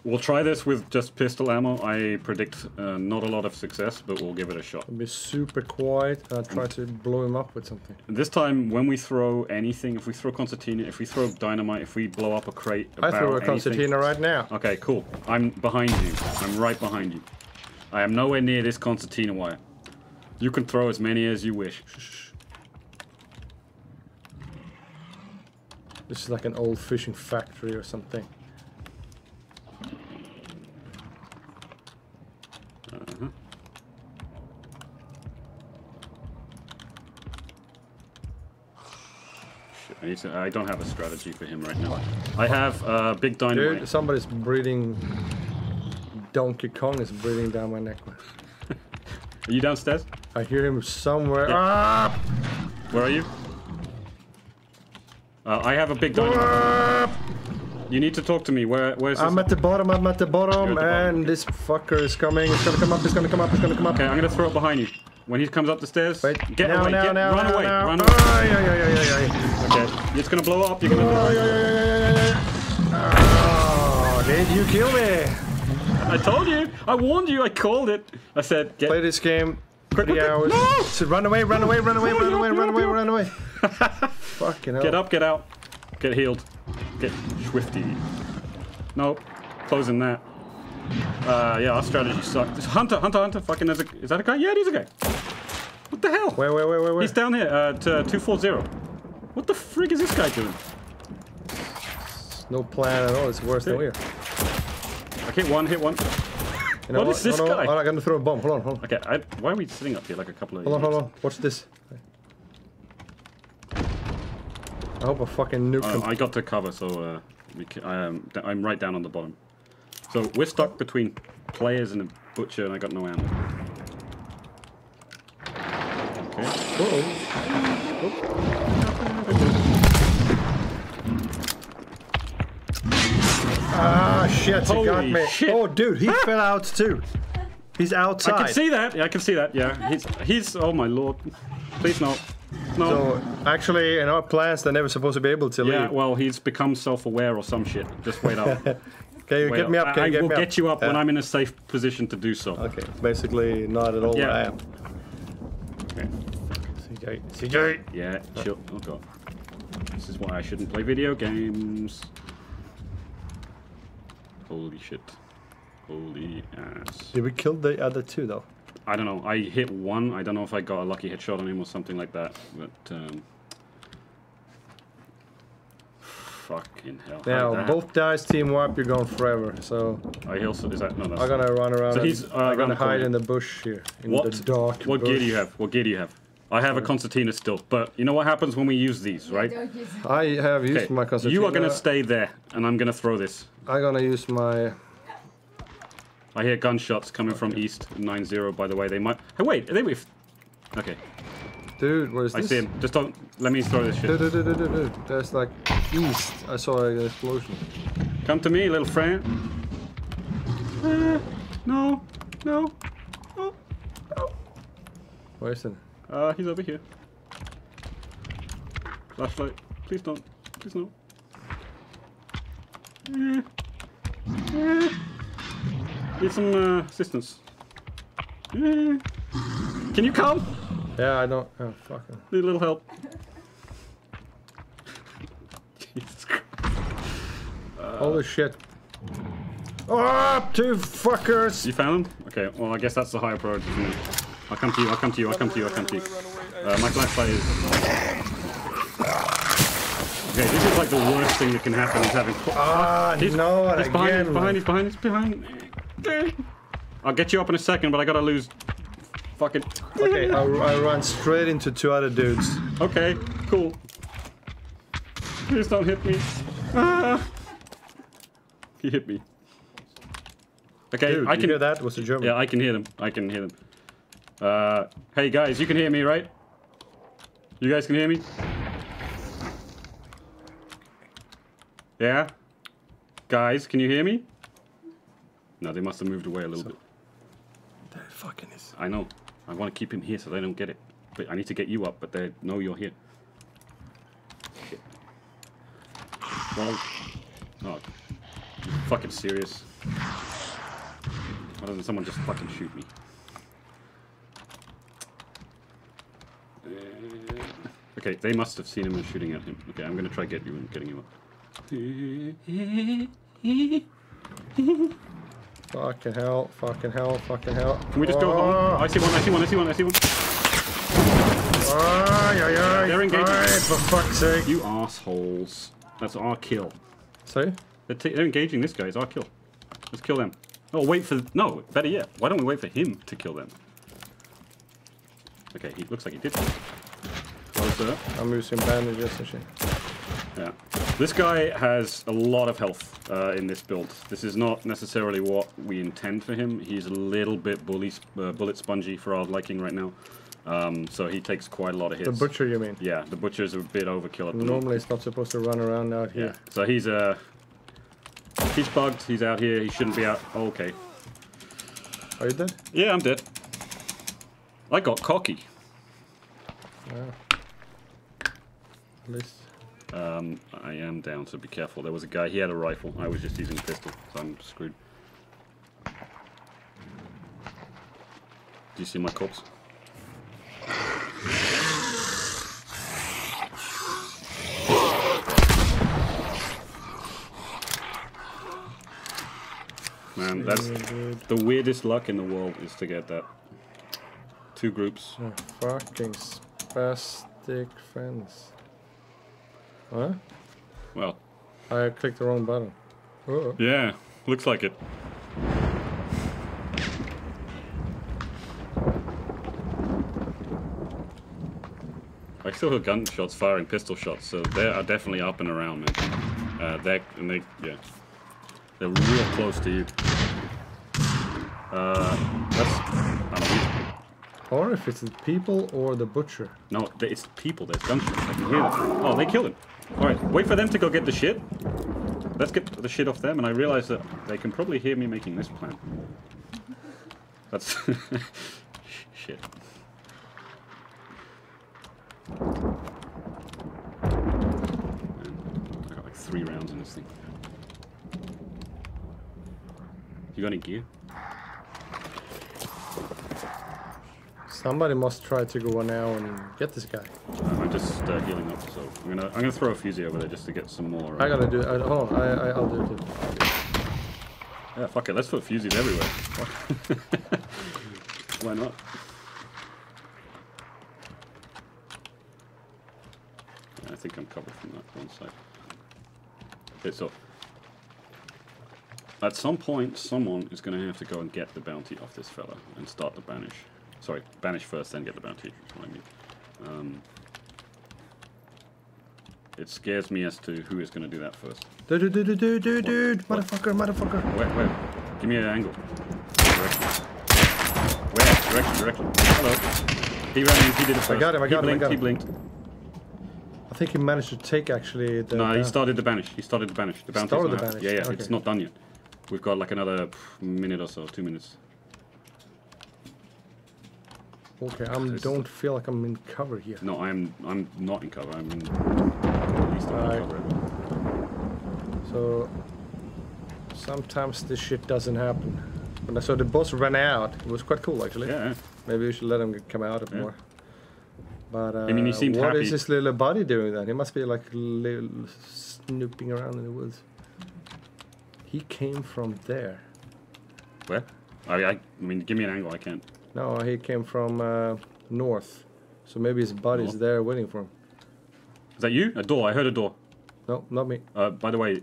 we'll try this with just pistol ammo. I predict not a lot of success, but we'll give it a shot. Be super quiet. Try to blow him up with something. This time, when we throw anything, if we throw concertina, if we throw dynamite, if we blow up a crate, I throw a concertina right now. Okay, cool. I'm behind you. I'm right behind you. I am nowhere near this concertina wire. You can throw as many as you wish. This is like an old fishing factory or something. Shit, I don't have a strategy for him right now. I have big dynamite. Dude, somebody's breathing. Donkey Kong is breathing down my neck, man. Are you downstairs? I hear him somewhere. Yeah. Ah! Where are you? I have a big dynamite. Ah! You need to talk to me. Where's this? I'm at the bottom, You're at the bottom, and okay. this fucker is coming. It's gonna come up, it's gonna come up, it's gonna come up. Okay, I'm gonna throw it behind you. When he comes up the stairs, Wait, get away, run away, run away. Oh, yeah. Okay, it's gonna blow up, you're gonna... Oh, did you kill me? I told you, I warned you, I called it. I said, Play this game, quick, 3 hours. No! So run away. Fucking hell. Get up, get out, get healed, get swifty. Nope, closing that. Yeah, our strategy sucked. Hunter, fucking, is that a guy? Yeah, it is a guy. What the hell? Where? He's down here, at 240. What the frig is this guy doing? No plan at all, it's worse than we are. I hit one. You know What is this guy? I'm gonna throw a bomb, hold on. Okay, why are we sitting up here like a couple of Hold idiots? on, watch this. I hope I fucking nuke him. I got to cover, so I'm right down on the bottom. So we're stuck between players and a butcher, and I got no ammo. Okay. Ah, shit, he got Holy me. shit. Oh, dude, he fell out too. He's outside. I can see that. Yeah, I can see that. Yeah, he's. Oh my lord! Please no. No. So actually, in our plans, they're never supposed to be able to leave. Yeah, well, he's become self-aware or some shit. Just wait up. Can you get me up? Can I you get will me up? get you up when Yeah. I'm in a safe position to do so. Okay, basically not at all Yeah. where I am. Okay. CJ. Yeah, chill. Oh god. This is why I shouldn't play video games. Holy shit. Holy ass. Did we kill the other two though? I don't know. I hit one. I don't know if I got a lucky headshot on him or something like that. But fucking hell. Now both guys team up. You're going forever. So I also is that no? That's I'm gonna run around. So and he's, I'm around gonna the corner. hide in the bush here. In What? the dark What bush. gear do you have? What gear do you have? I have a concertina still, but you know what happens when we use these, right? I have used my concertina. You are gonna stay there, and I'm gonna throw this. I'm gonna use my. I hear gunshots coming from east 9-0. By the way, they might. Hey, wait, are they with? Okay, Dude, where's I this? see him. Just don't let me throw this shit. Dude. There's like east. I saw an explosion. Come to me, little friend. No. Where is it? He's over here. Flashlight. Please don't. Please no. Need some assistance. Can you come? Yeah, I don't. Oh, fuck. Need a little help. Jesus Christ. Holy shit. Oh, two fuckers! You found him? Okay, well I guess that's the higher priority for me. I'll come to you, I'll come to you, I'll come to you, I'll come to you. My flashlight is... Okay, this is like the worst thing that can happen is having... He's behind, he's behind. I'll get you up in a second, but I gotta lose... Fucking... Okay, I run straight into two other dudes. Okay, cool. Please don't hit me. Ah! He hit me. Okay, Dude, I you can hear that? Was a German. Yeah, I can hear them. I can hear them. Hey guys, you can hear me, right? You guys can hear me? Yeah? Guys, can you hear me? No, they must have moved away a little bit. There fucking is. I know. I want to keep him here so they don't get it. But I need to get you up, but they know you're here. Shit. Well, oh, you fucking serious? Why doesn't someone just fucking shoot me? Okay, they must have seen him and shooting at him. Okay, I'm gonna try get you and getting you up. Fucking hell, fucking hell, fucking hell. Can we just go home? I see one, I see one, I see one, I see one. They're engaging. For fuck's sake. You assholes. That's our kill. Sorry? They're engaging this guy. It's our kill. Let's kill them. Oh, wait for... No, better yet. Why don't we wait for him to kill them? Okay, he looks like he did. Closer. I'm using bandages and shit. Yeah. This guy has a lot of health in this build. This is not necessarily what we intend for him. He's a little bit bullet spongy for our liking right now. So he takes quite a lot of hits. The butcher, you mean? Yeah, the butcher's a bit overkill at the moment. Normally it's not supposed to run around out here. Yeah. So he's bugged. He's out here. He shouldn't be out. Oh, okay. Are you dead? Yeah, I'm dead. I got cocky. Yeah. At least. I am down, so be careful. There was a guy. He had a rifle. I was just using a pistol, so I'm screwed. Do you see my corpse? Man, that's the weirdest luck in the world is to get that. Two groups. Oh, fucking spastic fence. Huh? Well. I clicked the wrong button. Uh-oh. Yeah, looks like it. I still hear gunshots firing pistol shots, so they are definitely up and around, man. Yeah. They're real close to you. I don't know. Or if it's the people or the butcher. No, it's people. There's gunshots. I can hear them. Oh, they killed him. All right, wait for them to go get the shit. Let's get the shit off them, and I realize that they can probably hear me making this plan. That's shit. I got like 3 rounds in this thing. You got any gear? Somebody must try to go now and get this guy. I'm just healing up, so I'm gonna throw a fusee over there just to get some more. I gotta do it. Hold on, I'll do it too. Yeah, fuck it. Let's put fusees everywhere. Why not? Yeah, I think I'm covered from that one side. Okay, so at some point, someone is going to have to go and get the bounty off this fella and start the banish. Sorry, banish first, then get the bounty. That's what I mean. It scares me as to who is going to do that first. Dude, motherfucker. Where? Give me an angle. Direction. Where? Direction. Hello. He ran in, he did it first. I got him. He blinked. I think he managed to take actually the... No, he started the banish. The bounty. Started the banish. Yeah, okay. It's not done yet. We've got like another minute or so, 2 minutes. Okay, I don't feel like I'm in cover here. No, I'm not in cover. I'm in at least I'm in cover. So sometimes this shit doesn't happen. When I saw the boss ran out, it was quite cool actually. Yeah. Maybe we should let him come out a bit more. But I mean, he seemed what happy. is this little buddy doing then? He must be like snooping around in the woods. He came from there. Where? I mean, give me an angle. I can't. No, he came from north. So maybe his buddy's North? there waiting for him. Is that you? A door. I heard a door. No, not me. By the way,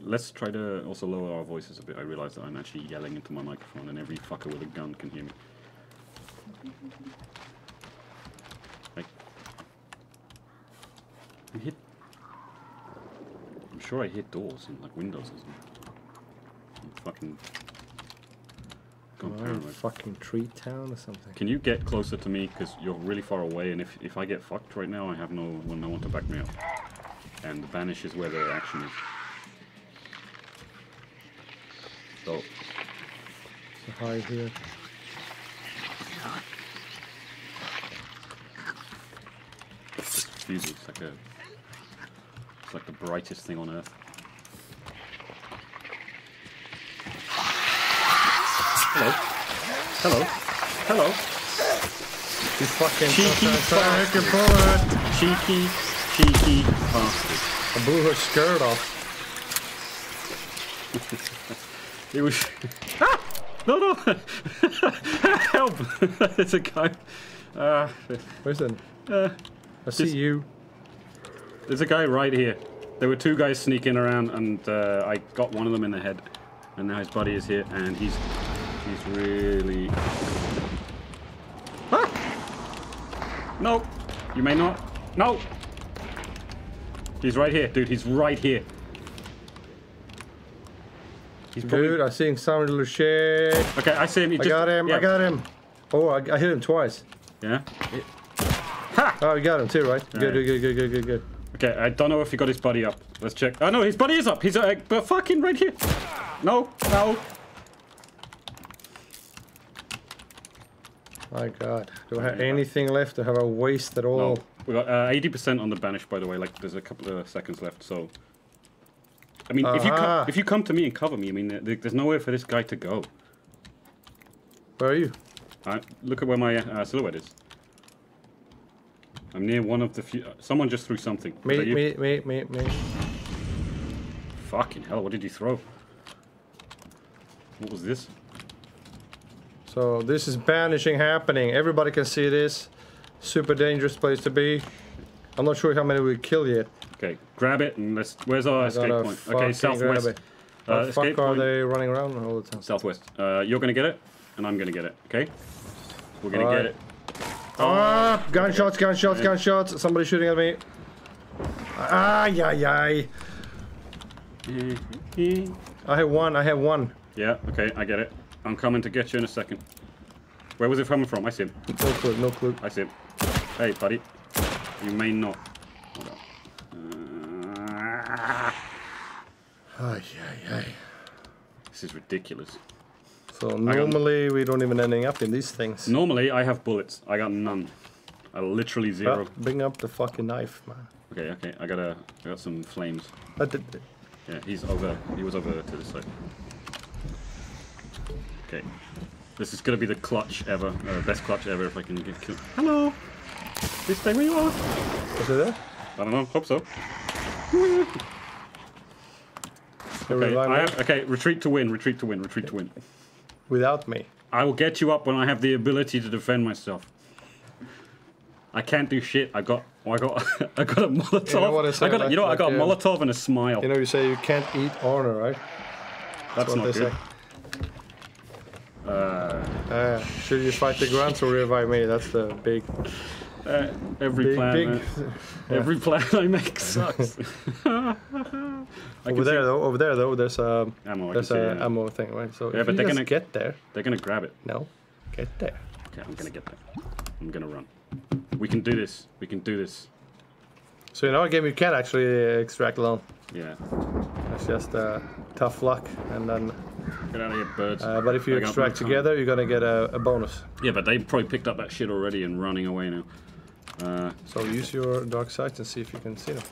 let's try to also lower our voices a bit. I realize that I'm actually yelling into my microphone and every fucker with a gun can hear me. Like, I'm sure I hit doors and like windows or something. I'm fucking gone paranoid. Fucking tree town or something. Can you get closer to me? Because you're really far away, and if I get fucked right now, I have no one to back me up. And the banish is where the action is. So Hide here. Fusey, it's like the brightest thing on earth. Hello. You fucking Cheeky bastard. I blew her skirt off. It was. Ah! No! Help! There's a guy. Listen. I see you. There's a guy right here. There were 2 guys sneaking around, and I got one of them in the head. And now his buddy is here, and he's really. Ah! No, you may not. No. He's right here, dude. He's right here. He's probably... Dude, I seen some little shit. Okay, I see him. I got him. Yeah. I got him. Oh, I hit him twice. Yeah. Ha! Oh, you got him too, right? Yeah. Good. Okay, I don't know if he got his buddy up. Let's check. Oh no, his buddy is up. He's fucking right here. No. My God, do I have anything left? Have I wasted all? No. We got 80% on the banish, by the way. Like, there's a couple of seconds left. So, I mean, if you come to me and cover me, I mean, there's nowhere for this guy to go. Where are you? Look at where my silhouette is. I'm near one of the few. Someone just threw something. Me. Fucking hell! What did you throw? What was this? So this is banishing happening. Everybody can see this. Super dangerous place to be. I'm not sure how many we kill yet. Okay, grab it and let's. Where's our escape point? Okay, southwest. How fuck are they running around all the time? Southwest. You're gonna get it, and I'm gonna get it. Okay. We're gonna get it. Ah! Gunshots! Somebody shooting at me. Ay. I have one. Yeah. Okay, I get it. I'm coming to get you in a second. Where was it coming from? I see him. No clue. I see him. Hey, buddy. You may not. Hold on. Ay. This is ridiculous. So normally we don't even ending up in these things. Normally I have bullets. I got none. literally 0. Bring up the fucking knife, man. Okay. I got some flames. Yeah, he was over to the side. Okay. This is gonna be the clutch ever. Best clutch ever if I can get killed. Hello! Please stay where you are. Is it there? I don't know, hope so. Okay, retreat to win. Without me. I will get you up when I have the ability to defend myself. I can't do shit. I got a Molotov. You know what I say, I got a Molotov and a smile. You know, you say you can't eat honor, right? That's not good. Should you fight the grunts or revive me? That's the big. Every plan I make sucks. Over there though, there's a ammo thing, right? So yeah, if but they're gonna get there. They're gonna grab it. No, get there. Okay, I'm gonna get there. I'm gonna run. We can do this. So in our game, you can actually extract alone. Yeah. It's just tough luck, and then. Get out of here, birds. But if you extract together, you're gonna get a bonus. Yeah, but they probably picked up that shit already and running away now. So use your dark sight and see if you can see them.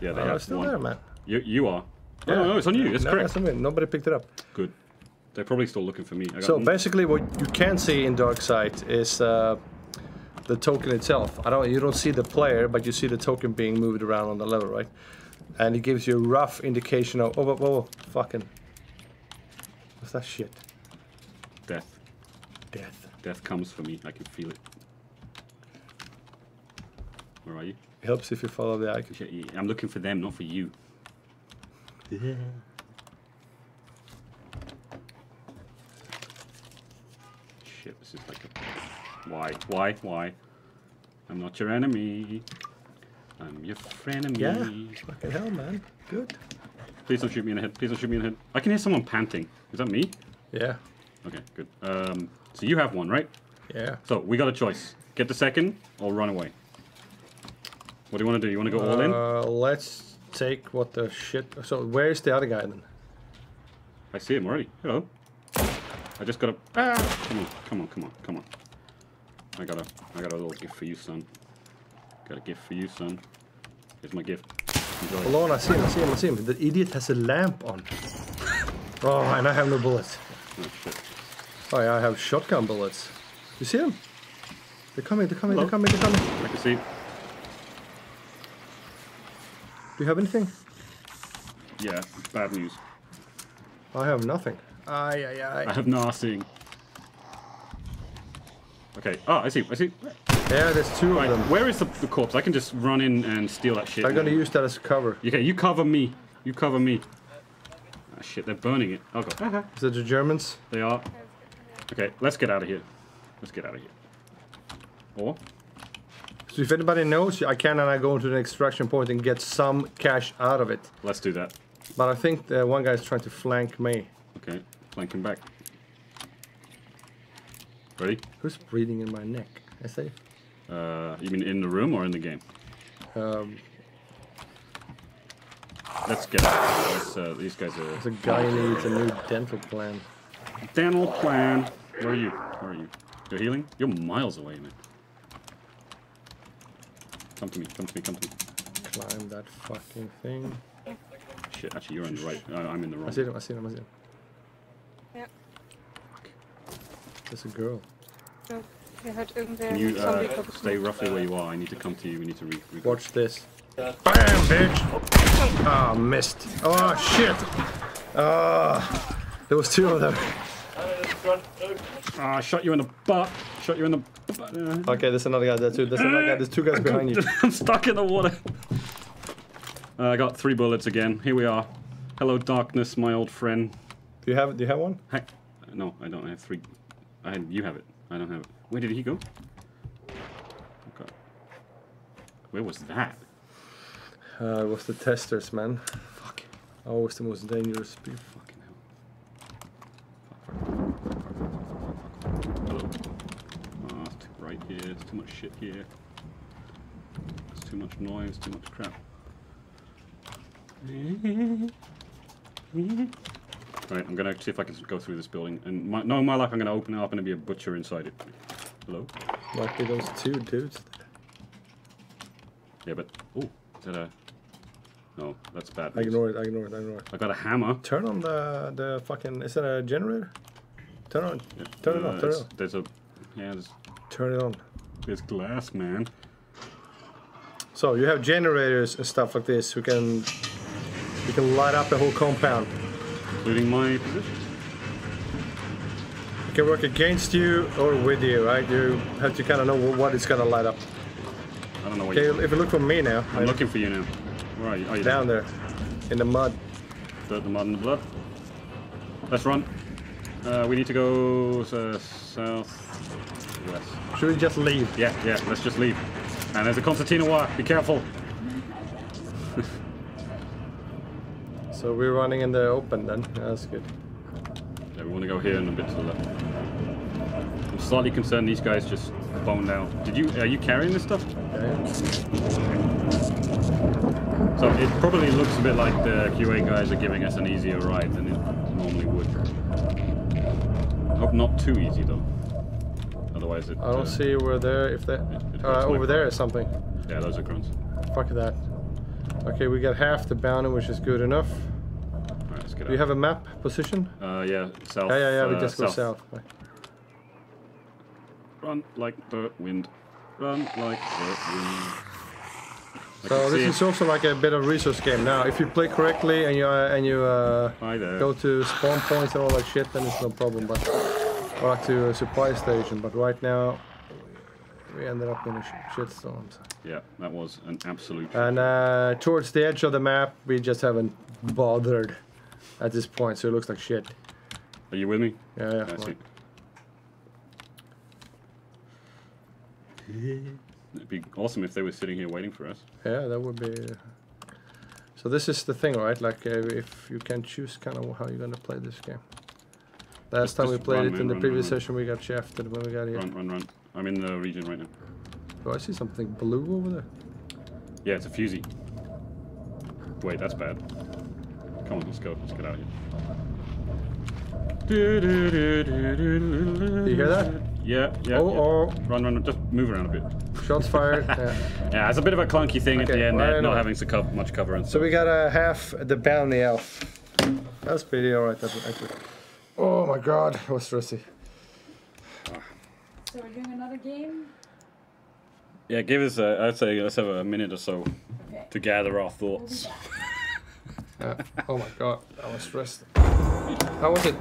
Yeah, they are still there, man. You are. Yeah. Oh, no, it's on you. It's correct. That's on me. Nobody picked it up. Good. They're probably still looking for me. So basically, what you can see in dark sight is the token itself. You don't see the player, but you see the token being moved around on the level, right? And it gives you a rough indication of fucking. What's that shit? Death. Death comes for me. I can feel it. Where are you? It helps if you follow the icon. I'm looking for them, not for you. Yeah. Shit, this is like a... Why? I'm not your enemy. I'm your frenemy. Yeah, fucking hell, man. Good. Please don't shoot me in the head. I can hear someone panting. Is that me? Yeah. Okay, good. So you have one, right? Yeah. So we got a choice. Get the second or run away. What do you want to do? You want to go all in? Let's take what the shit... So where's the other guy then? I see him already. Hello. I just got a... Come on. I got a little gift for you, son. Got a gift for you, son. Here's my gift. Enjoy. Hold on, I see him. The idiot has a lamp on. Oh, and I have no bullets. Oh, shit. Oh, yeah, I have shotgun bullets. You see them? They're coming. I can see. Do you have anything? Yeah, bad news. I have nothing. I have nothing. Okay. Oh, I see. Yeah, there's two of them. Where is the corpse? I can just run in and steal that shit. I'm gonna use that as cover. Okay, you cover me. Ah, shit, they're burning it. Oh, God. Is it the Germans? They are. Okay, let's get out of here. Or? So if anybody knows, I can and I go into the extraction point and get some cash out of it. Let's do that. But I think the one guy's trying to flank me. Okay, flank him back. Ready? Who's breathing in my neck? I say. You mean in the room or in the game? Let's get out. These guys are... There's a guy who needs a new dental plan. Dental plan. Where are you? You're healing? You're miles away, man. Come to me. Climb that fucking thing. Shit, actually you're on the right. I'm in the wrong. I see him. Yeah. There's a girl. Can you stay roughly where you are? I need to come to you. We need to Watch this. Bam, bitch! Ah, missed. Oh, shit! There was two of them. I shot you in the butt. Okay, there's another guy there too. There's two guys behind you. I'm stuck in the water. I got 3 bullets again. Here we are. Hello, darkness, my old friend. Do you have one? Heck, no, I don't. I have 3. You have it. I don't have it. Where did he go? Okay. Where was that? It was the testers, man. Fuck. Oh, it's the most dangerous speed. Fucking hell. Hello. Oh, it's too bright here. There's too much shit here. There's too much noise, too much crap. Alright, I'm gonna see if I can go through this building. And knowing my luck, I'm gonna open it up and there'll be a butcher inside it. Hello? Might be those two dudes. Yeah, but is that a? No, that's bad. Ignore it. I got a hammer. Turn on the fucking. Is that a generator? Turn on. Turn it on. Turn it on. There's a. Yeah, Turn it on. there's glass, man. So you have generators and stuff like this. We can light up the whole compound. Including my position. It can work against you or with you, right? You have to kind of know what it's gonna light up. I don't know what Okay, you're... if you look for me now. I'm looking for you now. Where are you? Oh, you're Down there, in the mud. The mud and the blood. Let's run. We need to go south west. Should we just leave? Yeah, let's just leave. And there's a concertina wire. Be careful. So we're running in the open then. Yeah, that's good. Yeah, we want to go here and a bit to the left. I'm slightly concerned these guys just boned out. Are you carrying this stuff? Yeah. So it probably looks a bit like the QA guys are giving us an easier ride than it normally would. Hope not too easy though. Otherwise it... I don't see where there, if that... over there is something. Yeah, those are grunts. Fuck that. Okay, we got half the bounty, which is good enough. Alright, let's get Do you have a map position? yeah, south. Yeah, we just go south. Run like the wind. Run like the wind. So this is also like a bit of resource game. Now, if you play correctly and you Hi there. go to spawn points and all that shit, then it's no problem. But or like to a supply station. But right now, we ended up in a shitstorm. So. Yeah, that was an absolute... And towards the edge of the map, we just haven't bothered at this point, so it looks like shit. Are you with me? Yeah. I see. It'd be awesome if they were sitting here waiting for us. Yeah, that would be... So this is the thing, right? Like, if you can choose kind of how you're going to play this game. Last time we played it in the previous session, we got shafted when we got here. Run. I'm in the region right now. Oh, I see something blue over there. Yeah, it's a fusee. Wait, that's bad. Come on, let's go. Let's get out of here. Do you hear that? Yeah. Oh. Run. Just move around a bit. Shots fired. Yeah, it's a bit of a clunky thing at the end there, not having much cover and stuff. So we got half the bounty elf. That's pretty alright, actually. Oh my god, it was stressy. So we're doing another game? Yeah, give us I'd say let's have a minute or so to gather our thoughts. Oh my god, I was stressed. How was it?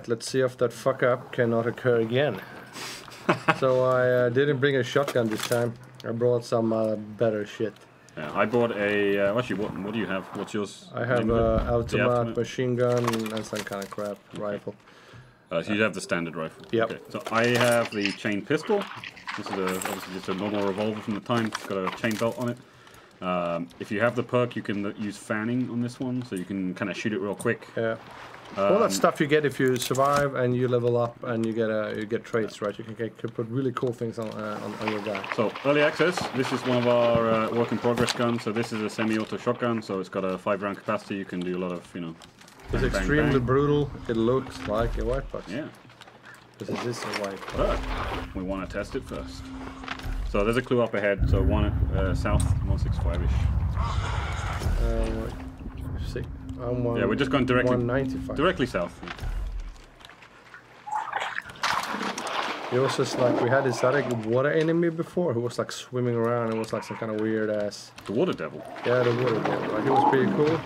Alright, let's see if that fuck up cannot occur again. So I didn't bring a shotgun this time. I brought some better shit. Yeah, I bought a... actually, what do you have? What's yours? I have automatic machine gun and some kind of crap rifle. So you have the standard rifle. Yep. Okay. So I have the chain pistol. This is obviously just a normal revolver from the time. It's got a chain belt on it. If you have the perk, you can use fanning on this one, so you can kind of shoot it real quick. Yeah. All that stuff you get if you survive and you level up and you get traits, right? You can put really cool things on your guy. So early access. This is one of our work in progress guns. So this is a semi-auto shotgun. So it's got a 5-round capacity. You can do a lot of It's bang, extremely bang. brutal. It looks like a white box. Yeah. This is a white box. But we want to test it first. So there's a clue up ahead. So one south 165ish. See. Yeah, we're just going directly 195. directly south. It was just like we had this other water enemy before who was like swimming around. It was like some kind of weird ass. The water devil. Yeah, the water devil. Like, he was pretty cool.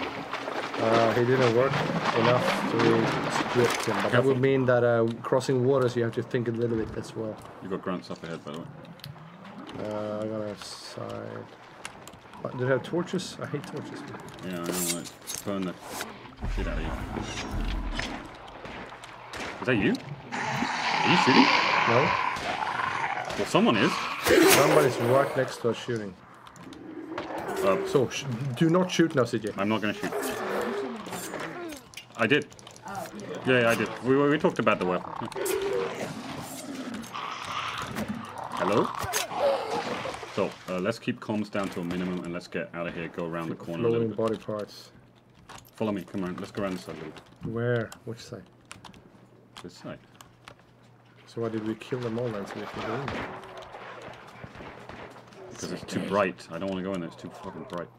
He didn't work enough to script him, but that would mean that crossing waters you have to think a little bit as well. You got grunts up ahead, by the way. I got a side. Do they have torches? I hate torches. Yeah, I know. Like, burn the shit out of you. Is that you? Are you shooting? No? Well, someone is. Somebody's right next to us shooting. So, do not shoot now, CJ. I'm not going to shoot. I did. Yeah, I did. We talked about the weapon. Hello? So, let's keep comms down to a minimum and let's get out of here, go around the corner a little Floating bit. body parts. Follow me, come on, let's go around this side a little bit. Where? Which side? This side. So why did we kill them all then so we can go in there? Because it's too bright. I don't want to go in there, it's too fucking bright.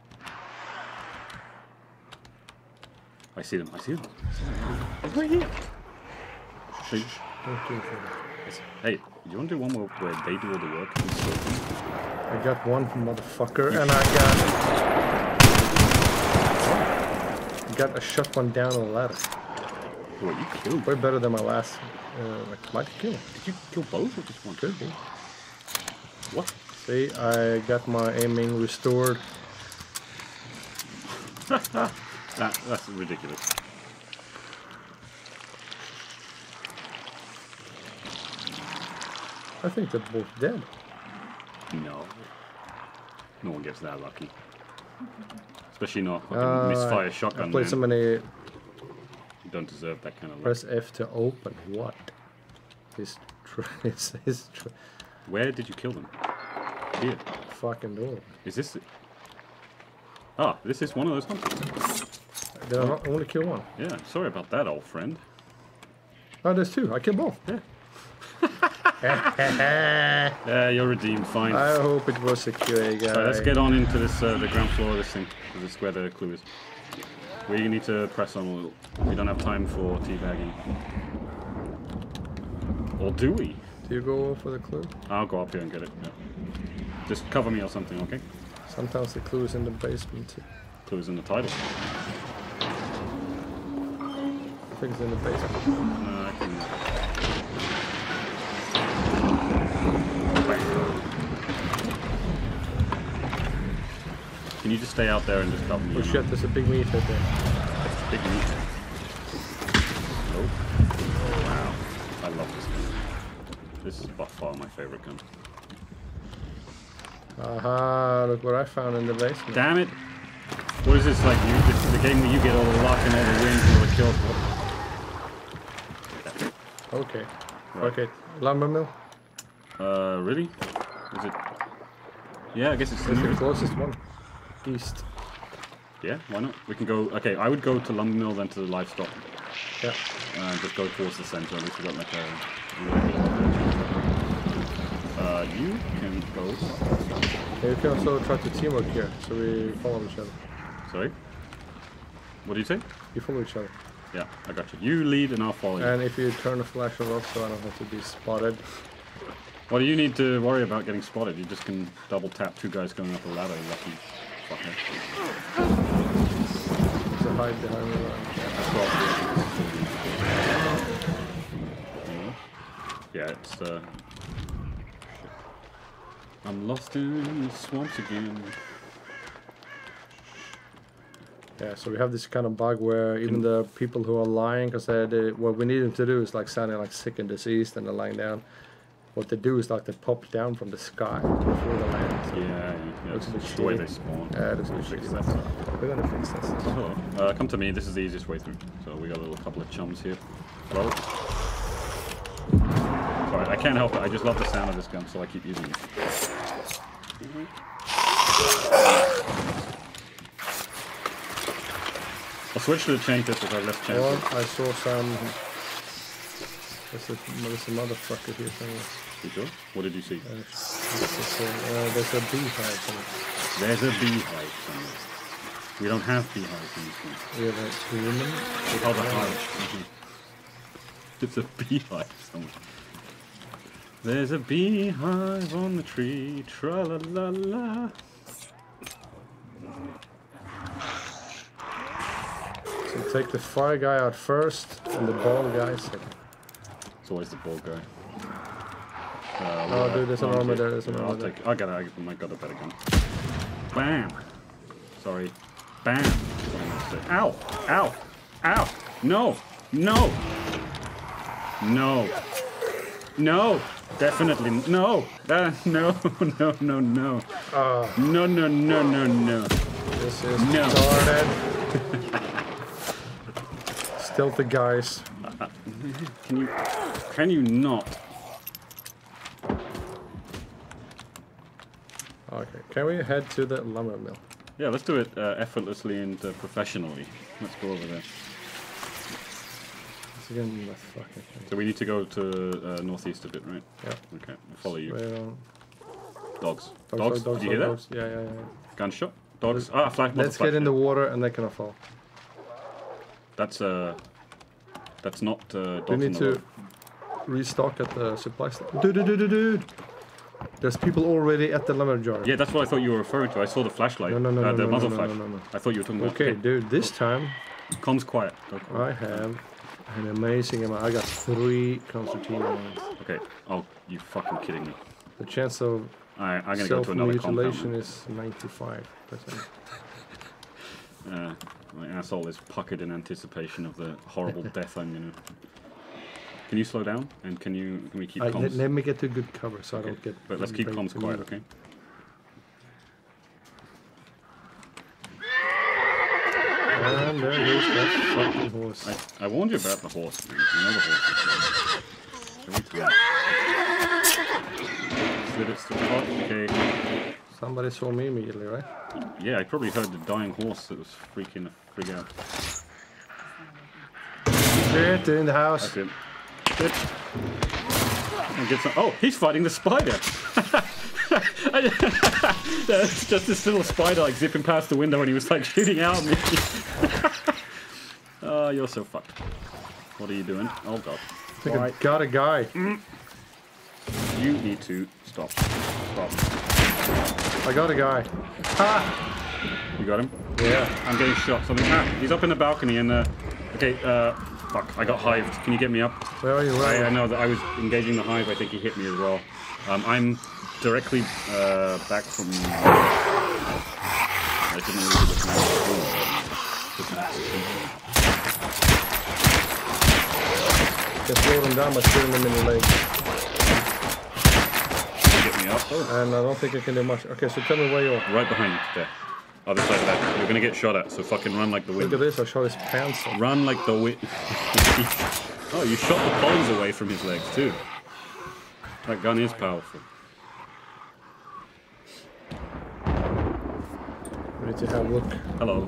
I see them, I see them. It's right here. Hey, Don't do it for me. hey, you want to do one where they do all the work? I got one motherfucker and I got a shot one down on the ladder. What, you killed? Way better than my last might kill. Did you kill both or just one? Could be. What? See, I got my aiming restored. That's ridiculous. I think they're both dead. No. No one gets that lucky. Especially not fucking misfire shotgun. I played Man. so many. You don't deserve that kind of luck. Press F to open. What? His Where did you kill them? Here. fucking door. Is this it? Ah, this is one of those hunters. Did I not only kill one? Yeah, sorry about that, old friend. Oh, there's two. I killed both. Yeah. Yeah, you're redeemed, fine. I hope it was a QA guy. Right, let's get on into this, the ground floor of this thing. This is where the clue is. We need to press on a little. We don't have time for teabagging. Or do we? Do you go for the clue? I'll go up here and get it. Yeah. Just cover me or something, okay? Sometimes the clue is in the basement too. Clue's in the title. I think it's in the basement. I can... Can you just stay out there and just cover me? Oh shit, there's a big meat right there. Big meat. Oh. Wow. I love this gun. This is by far my favorite gun. Aha, look what I found in the basement. Damn it! What is this like? This is the game where you get all the luck and all the wins and all the kills. Okay. Right. Okay. Lumber mill? Really? Is it? Yeah, I guess it's It's the here. closest one. East. Yeah, why not? We can go. Okay, I would go to lumber mill then to the livestock. Yeah. Just go towards the center. At least we got like a. You can go. Yeah, you can also try to teamwork here, so we follow each other. Sorry. What do you say? You follow each other. Yeah, I got you. You lead and I'll follow you. And if you turn the flash off so I don't have to be spotted. What do you need to worry about getting spotted? You just can double tap two guys going up the ladder, you lucky fucker. So hide behind me. That's what I'll do. Yeah, it's shit. I'm lost in the swamps again. Yeah, so we have this kind of bug where even the people who are lying, because what we need them to do is like sounding like sick and diseased, and they're lying down. What they do is like they pop down from the sky before the land. So Yeah, looks a bit it's the way shitty. they spawn. Yeah, it looks a bit Fix shitty. that. We're gonna fix this. Oh, come to me. This is the easiest way through. So we got a little couple of chums here. Hello. Sorry, I can't help it. I just love the sound of this gun, so I keep using it. I'll switch to the chain pistol if I have less chance. Well, I saw some. There's a motherfucker here somewhere. You sure? What did you see? There's a beehive somewhere. There's a beehive somewhere. We don't have beehives in this one. We have a human. We call it a hive. It's a beehive somewhere. There's a beehive on the tree, tra-la-la-la. So take the fire guy out first and the ball guy second. It's always the ball guy. Oh, dude, there's an armor there. There's an armor there. I got a better gun. Bam! Sorry. Bam! Ow! Ow! Ow! No! No! No! No! Definitely no! No! No! No! No! No! No! No! No! No! No! This is No. retarded. Stealthy guys. Can you not? Okay, can we head to the lumber mill? Yeah, let's do it effortlessly and professionally. Let's go over there. It's again the fucking thing. So we need to go to northeast a bit, right? Yeah. Okay, I'll follow you. Well, Dogs. dogs, Did you hear that? dogs. Yeah. Gunshot. Dogs. Ah, flash. Let's get in the water and they're gonna fall. That's not dogs We on need the to road. restock at the supply store. Dude. There's people already at the lumber jar. Yeah, that's what I thought you were referring to. I saw the flashlight. No, the muzzle no, flash. no. I thought you were talking about. Okay, dude, this time Comms quiet. Go quiet. I have an amazing amount. I got 3 concertina rounds. Okay. Oh, you fucking kidding me. The chance of I'm gonna go to another self-mutilation compound. is 95%. My asshole is puckered in anticipation of the horrible death I'm gonna. Can you slow down? And can we keep comms? Let me get to good cover so I Okay, don't get. but let's keep comms quiet, okay? And there goes that fucking horse. I warned you about the horse, man. You know the horse is every time. Slid it to the top, okay. Somebody saw me immediately, right? Yeah, I probably heard the dying horse that was freaking the frig out. Shit, they're in the house. That's it. Good. And get some. Oh, he's fighting the spider. It's just this little spider like zipping past the window and he was like shooting out at me. Oh, you're so fucked. What are you doing? Oh god. I think I got a guy. You need to stop. Stop. I got a guy. Ha! You got him? Yeah. I'm getting shot. Something. Ah, he's up in the balcony and okay, fuck, I got hived. Can you get me up? Where are you? I know that I was engaging the hive. I think he hit me as well. I'm directly back from. I didn't really look Just slow them down by shooting them in the leg. Get me up. Oh. And I don't think I can do much. Okay, so tell me where you are. Right behind you, there. Other side of that. You're gonna get shot at, so fucking run like the wind. Look at this, I shot his pants off. Run like the wind. Oh, you shot the pawns away from his legs too. That gun is powerful. We need to have a look. Hello.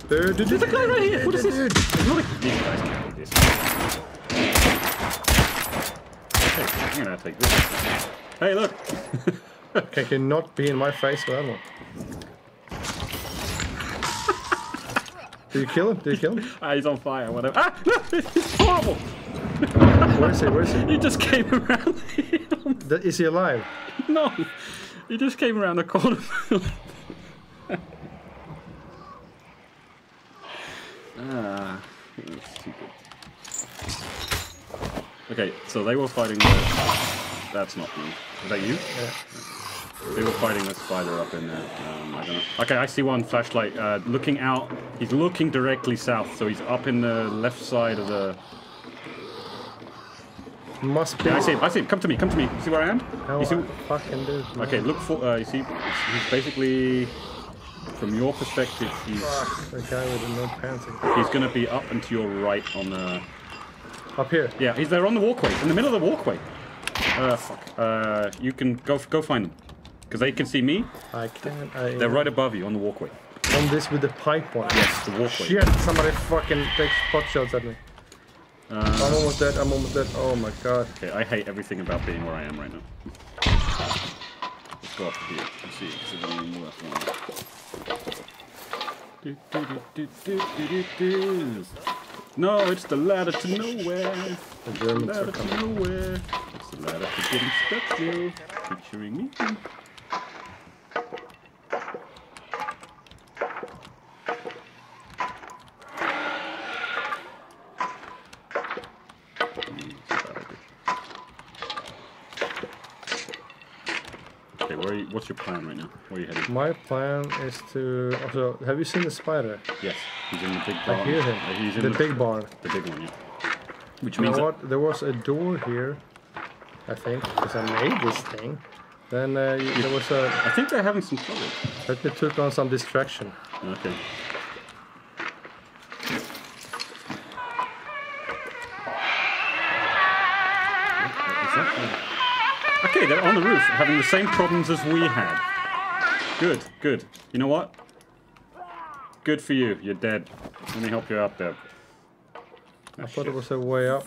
Dude, There's a guy right here. What is this? These guys can't do this. Hey, I'm gonna take this. Hey, look. Okay, can not be in my face with that one. Did you kill him? Did you kill him? Ah, he's on fire. Whatever. Ah, look, it's horrible. Where is he? Where is he? He just came around the hill. Is he alive? No, he just came around the corner. Ah, that's too good. Okay, so they were fighting the... That's not me. Is that you? Yeah. They were fighting the spider up in there. I don't know. Okay, I see one flashlight looking out. He's looking directly south, so he's up in the left side of the... Must be. Yeah, I see him. I see him. Come to me. Come to me. See where I am? No, You see? fucking dude. Man. Okay, look for... you see? He's basically... From your perspective, he's... Fuck, the guy with the no pants. He's going to be up and to your right on the... Up here. Yeah, he's there on the walkway. In the middle of the walkway. Fuck. You can go find them. Because they can see me. I can't. They're right above you on the walkway. On this with the pipe one. Yes, the walkway. Shit! Somebody fucking takes pot shots at me. I'm almost dead. I'm almost dead. Oh my god. Okay, I hate everything about being where I am right now. Let's go up here and see if there's any more left. No, it's the ladder to nowhere. The Germans Ladder are to coming. nowhere. It's the ladder to getting stuck still. Featuring me. Okay, where are you, what's your plan right now? Where are you heading? My plan is to. Also, have you seen the spider? Yes, he's in the big barn. I hear him. He's in The big barn. The big one, yeah. Which You means know that what? There was a door here. I think because I made this thing. Then there was a. I think they're having some trouble. Let me took on some distraction. Okay. Okay, they're on the roof, having the same problems as we had. Good, good. You know what? Good for you. You're dead. Let me help you out there. I thought it was a way up.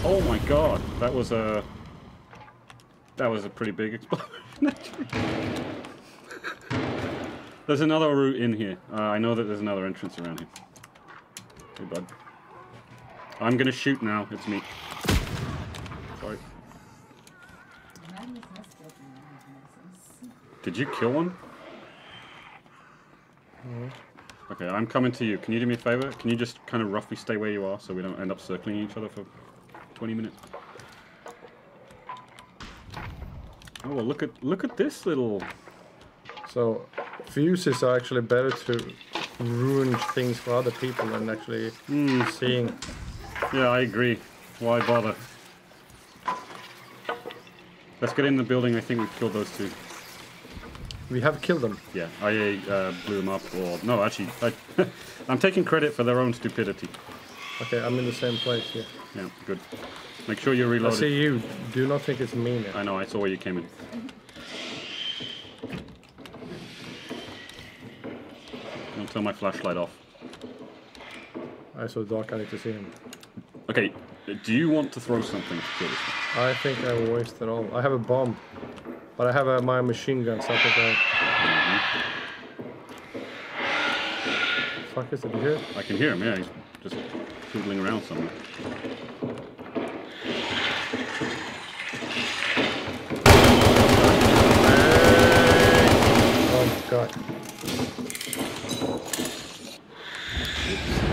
Oh my god, that was a pretty big explosion. There's another route in here. I know that there's another entrance around here. Hey, bud. I'm gonna shoot now. It's me. Sorry. Did you kill one? No. Okay, I'm coming to you. Can you do me a favor? Can you just kind of roughly stay where you are so we don't end up circling each other for 20 minutes? Oh well, look at this little. So, fuses are actually better to ruin things for other people than actually seeing. Yeah, I agree. Why bother? Let's get in the building. I think we've killed those two. We have killed them. Yeah, I blew them up. Or no, actually, I'm taking credit for their own stupidity. Okay, I'm in the same place here. Yeah, good. Make sure you're I reloaded. see you. Do not think it's me now. I know. I saw where you came in. Don't turn my flashlight off. I saw dark. I need to see him. Okay, do you want to throw something to kill this one? I think I wasted all. I have a bomb, but I have my machine gun, so I think I. Fuck is it? Did you hear it? I can hear him, yeah, he's just fiddling around somewhere. Oh god.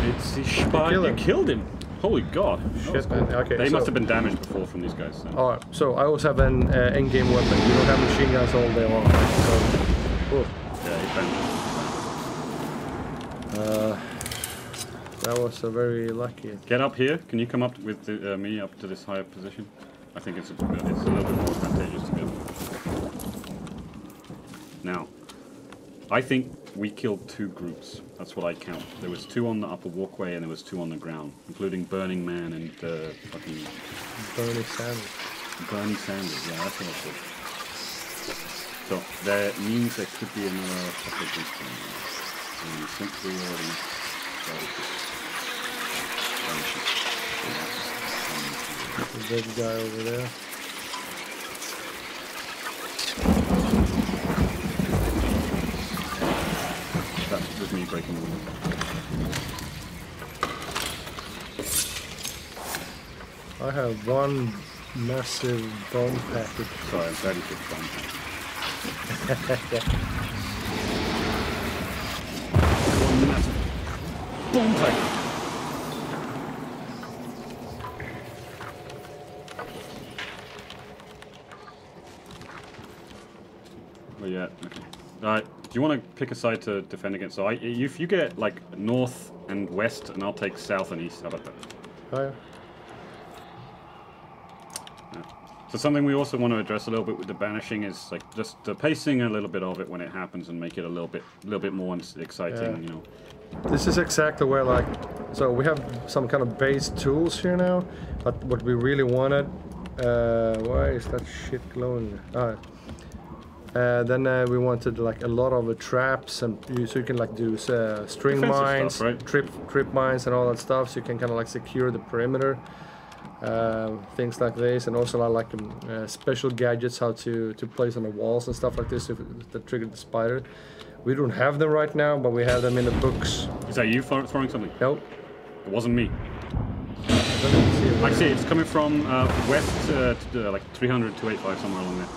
It's the spider. Kill You him. killed him. Holy god. That was Shit, man. Okay. They so, must have been damaged before from these guys. So. Alright, so I also have an in-game weapon. You don't have machine guns all day long. Right? So, oh, Yeah, he found that was very lucky. Get up here. Can you come up with me up to this higher position? I think it's a little bit more advantageous to go. Now, I think we killed two groups. That's what I count. There was two on the upper walkway and there was two on the ground, including Burning Man and fucking Bernie Sanders. Bernie Sanders. Yeah, that's what I said. So that means there could be another couple of groups going on. And we simply already started this. The big guy over there. That was me breaking the window. I have one massive bomb package. Sorry, I'm glad you took fun. One massive bomb pack. Well, yeah. Okay. Do you want to pick a side to defend against? So if you get like north and west, and I'll take south and east. How about that? Oh, yeah. So something we also want to address a little bit with the banishing is like just the pacing a little bit of it when it happens and make it a little bit more exciting. Yeah. You know. This is exactly where like, so we have some kind of base tools here now, but what we really wanted, why is that shit glowing? Then we wanted like a lot of traps and so you can like do string Defensive mines, stuff, right? trip mines and all that stuff, so you can kind of like secure the perimeter. Things like this, and also like special gadgets how to place on the walls and stuff like this that trigger the spider. We don't have them right now, but we have them in the books. Is that you throwing something? Nope. It wasn't me. I I see it's coming from west to like 300 to 85 somewhere along there.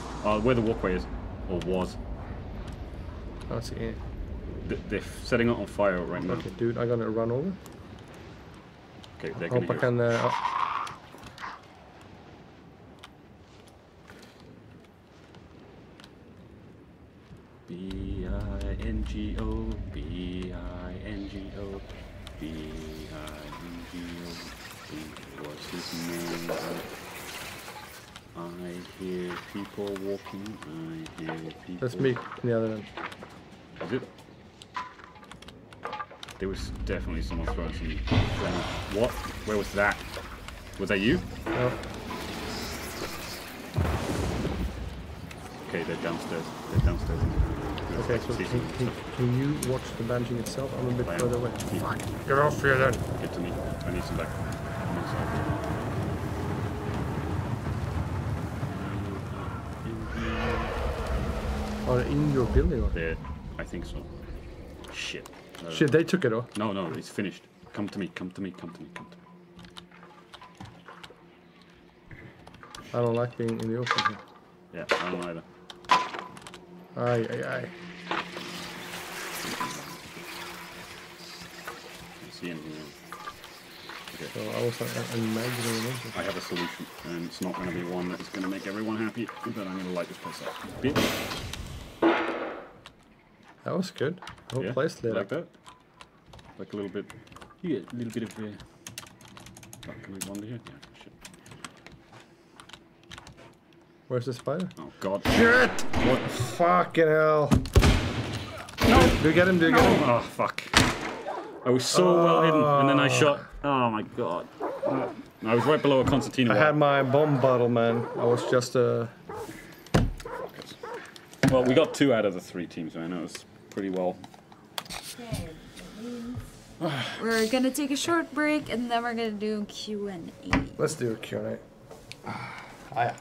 Where the walkway is, or was. I don't see it. They're setting it on fire right now. Okay, dude, I'm gonna run over. Okay, they're Hope I gonna can. B-I-N-G-O, B-I-N-G-O, B-I-N-G-O, what's his name? I hear people walking, I hear people... That's me on the other end. Is it? There was definitely someone throwing some... What? Where was that? Was that you? No. Okay, they're downstairs. They're downstairs. Okay, so can you watch the banshee itself? I'm a bit further away. Yeah. Fuck! Get off here then! Get to me. I need some back. I'm inside. Oh, in your building? Or? There. I think so. Shit. Shit, they took it off. No, no, it's finished. Come to me, come to me, come to me, come to me. I don't like being in the open here. Yeah, I don't either. Aye, aye, aye. Can't see anything else. Okay. So I was imagining it. I have a solution, and it's not going to be one that is going to make everyone happy, but I'm going to light this place up. Bit. That was good. The whole Yeah, place lit like up. that. Like a little bit. You get a little bit of. Oh, can we wander here? Yeah, shit. Where's the spider? Oh God. Shit! What? Fucking hell! No! Do you get him? Do you get him? Oh fuck! I was so well hidden, and then I shot. Oh my God! I was right below a concertina. I had my bomb bottle, man. I was just Well, we got 2 out of the 3 teams, man. That was pretty well. Okay, we're gonna take a short break and then we're gonna do Q&A. Let's do a Q&A. I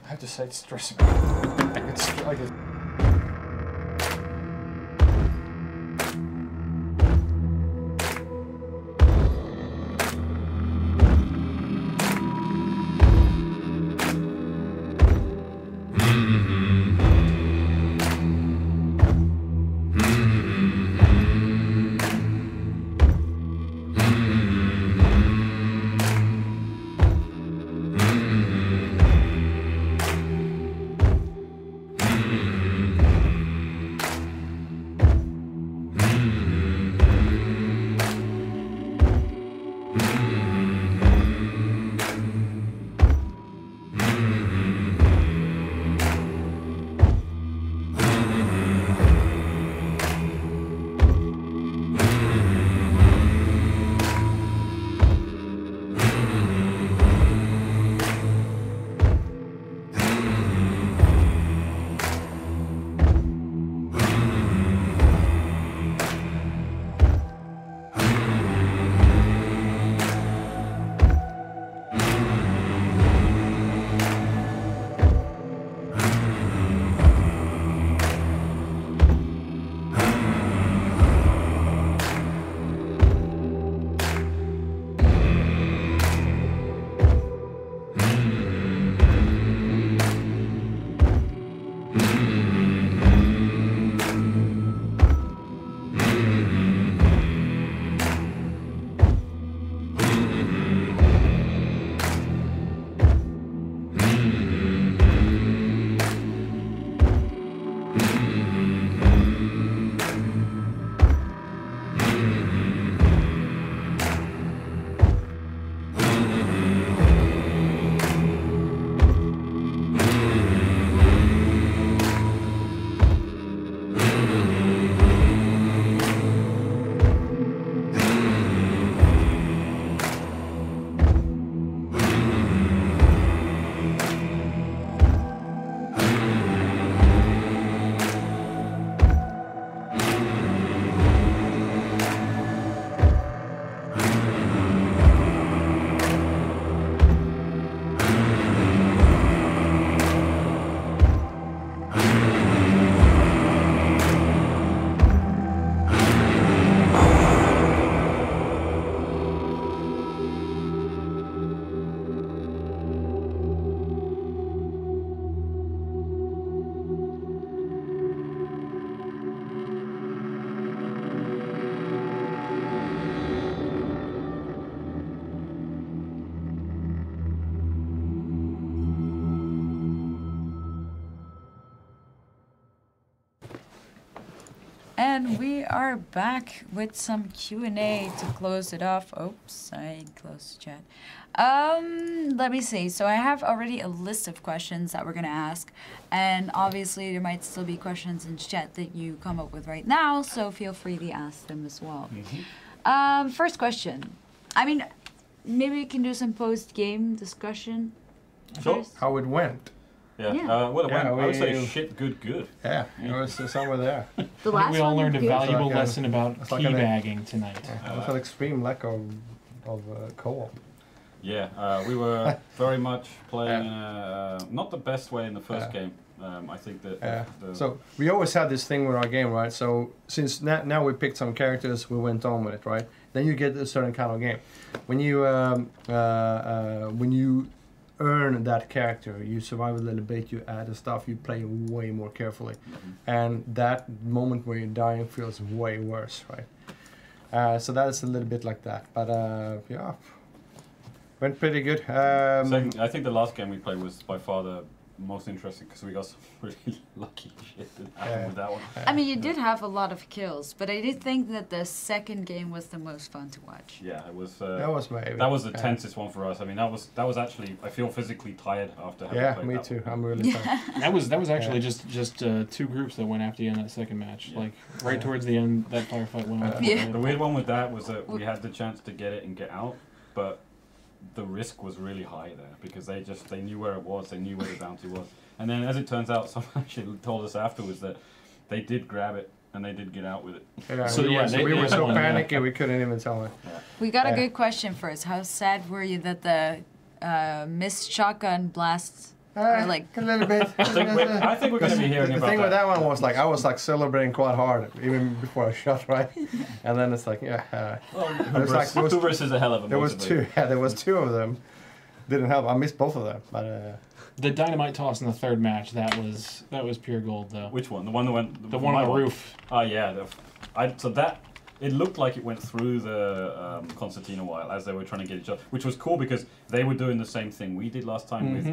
have to say it's stressing. I get And we are back with some Q&A to close it off. Oops, I closed the chat. Let me see. So I have already a list of questions that we're going to ask. And obviously there might still be questions in chat that you come up with right now. So feel free to ask them as well. First question. I mean, maybe we can do some post-game discussion first. How it went. Yeah. Yeah. Well, it went, I would say we- shit, good. Yeah, it was somewhere there. The I think last we all one learned a good? valuable It's like a- lesson about it's like an- teabagging tonight. It was an extreme lack of co-op. Yeah, we were very much playing in not the best way in the first Yeah. game. I think that the So we always had this thing with our game, right? So since now we picked some characters, we went on with it, right? Then you get a certain kind of game. When you earn that character, you survive a little bit, you add the stuff, you play way more carefully, and that moment where you're dying feels way worse, right? So that is a little bit like that, but yeah, went pretty good. second, I think the last game we played was by far the most interesting because we got some really lucky shit that happened with that one. I mean, you did have a lot of kills, but I did think that the second game was the most fun to watch. Yeah, it was. That was maybe. That was the tensest one for us. I mean, that was actually. I feel physically tired after having Yeah, played me that too. one. I'm really tired. That was actually just two groups that went after you in that second match. Yeah. Like right towards the end, that firefight went on. Yeah. The weird one with that was that we had the chance to get it and get out, but the risk was really high there because they knew where it was, they knew where the bounty was, and then as it turns out, someone actually told us afterwards that they did grab it and they did get out with it. Yeah, So, we yeah, we were so won, yeah. panicky we couldn't even tell it. We got a Yeah. good question first. How sad were you that the missed shotgun blasts are like... a little bit. I think we're going to be hearing The about thing with that. that one was like I was like celebrating quite hard even before I shot, right? And then it's like Well, was like- there was- Hubris is a hell of a there was motivator. two. Yeah, there was two of them. Didn't help. I missed both of them, but The dynamite toss in the third match, that was pure gold though. Which one? The one that went. The one on the roof. Oh yeah. So that it looked like it went through the concertina wire as they were trying to get each other, which was cool because they were doing the same thing we did last time with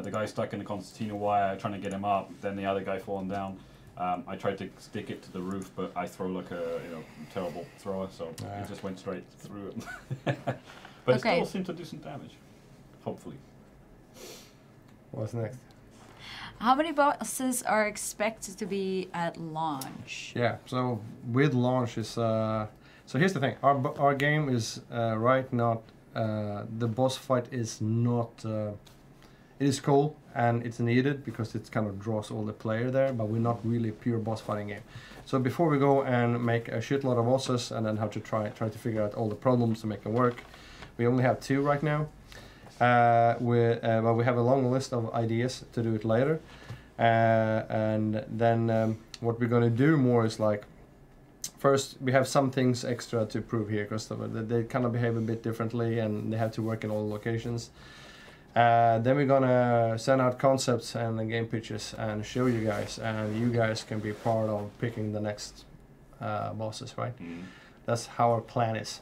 the guy stuck in the concertina wire trying to get him up, then the other guy falling down. I tried to stick it to the roof, but I throw like a terrible thrower, so it just went straight through it. But it Okay. still seemed to do some damage. Hopefully. what's next? How many bosses are expected to be at launch? Yeah. So with launch is so here's the thing. Our game is right not the boss fight is not. It is cool and it's needed because it kind of draws all the player there, but we're not really a pure boss fighting game. So before we go and make a shitload of bosses and then have to try to figure out all the problems to make them work, we only have 2 right now. But we have a long list of ideas to do it later. And then what we're going to do more is like, first we have some things extra to prove here because they kind of behave a bit differently and they have to work in all locations. Then we're gonna send out concepts and game pitches and show you guys, and you guys can be part of picking the next bosses, right? That's how our plan is.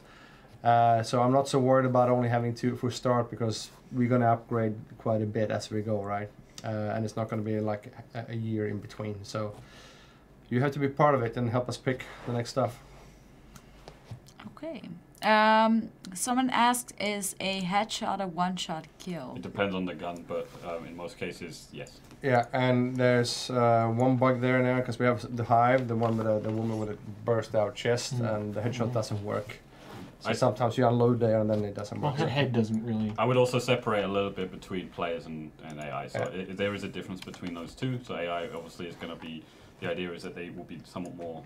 So I'm not so worried about only having 2 for start because we're gonna upgrade quite a bit as we go, right? And it's not gonna be like a year in between. So you have to be part of it and help us pick the next stuff. Okay. Someone asked, is a headshot a one-shot kill? It depends on the gun, but in most cases, yes. Yeah, and there's one bug there now because we have the hive, the one with the woman with a burst out chest, and the headshot doesn't work. So sometimes you unload there and then it doesn't Well, work. her head doesn't really. I would also separate a little bit between players and AI. So there is a difference between those two. So AI obviously is going to be, the idea is that they will be somewhat more,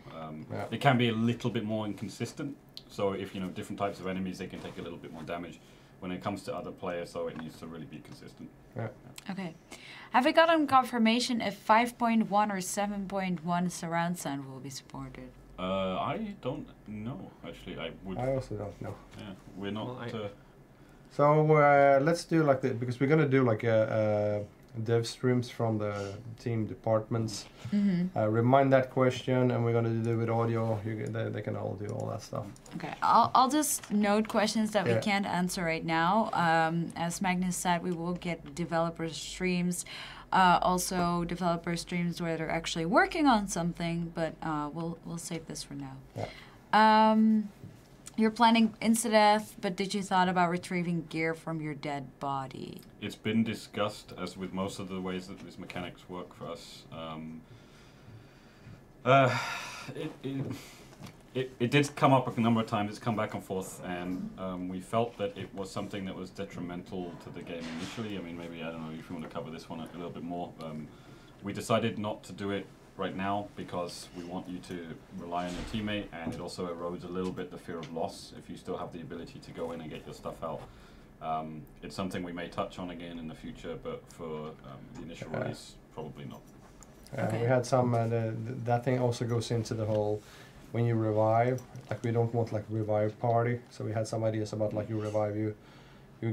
they can be a little bit more inconsistent. So if, different types of enemies, they can take a little bit more damage. When it comes to other players, so it needs to really be consistent. Yeah. Okay. Have we gotten confirmation if 5.1 or 7.1 surround sound will be supported? I don't know, actually. I also don't know. Yeah, we're not... So let's do like this, because we're going to do like a dev streams from the team departments. Remind that question, and we're going to do with audio. They can all do all that stuff. Okay, I'll just note questions that we can't answer right now. As Magnus said, we will get developer streams also developer streams where they're actually working on something, but we'll save this for now. Yeah. You're planning insta-death, but did you thought about retrieving gear from your dead body? It's been discussed, as with most of the ways that these mechanics work for us. It did come up a number of times. It's come back and forth, and we felt that it was something that was detrimental to the game initially. I mean, maybe, I don't know if you want to cover this one a little bit more. We decided not to do it right now because we want you to rely on your teammate, and it also erodes a little bit the fear of loss if you still have the ability to go in and get your stuff out. It's something we may touch on again in the future, but for the initial release, probably not. Okay. We had some, that thing also goes into the whole, when you revive, like we don't want like revive party, so we had some ideas about like you revive, you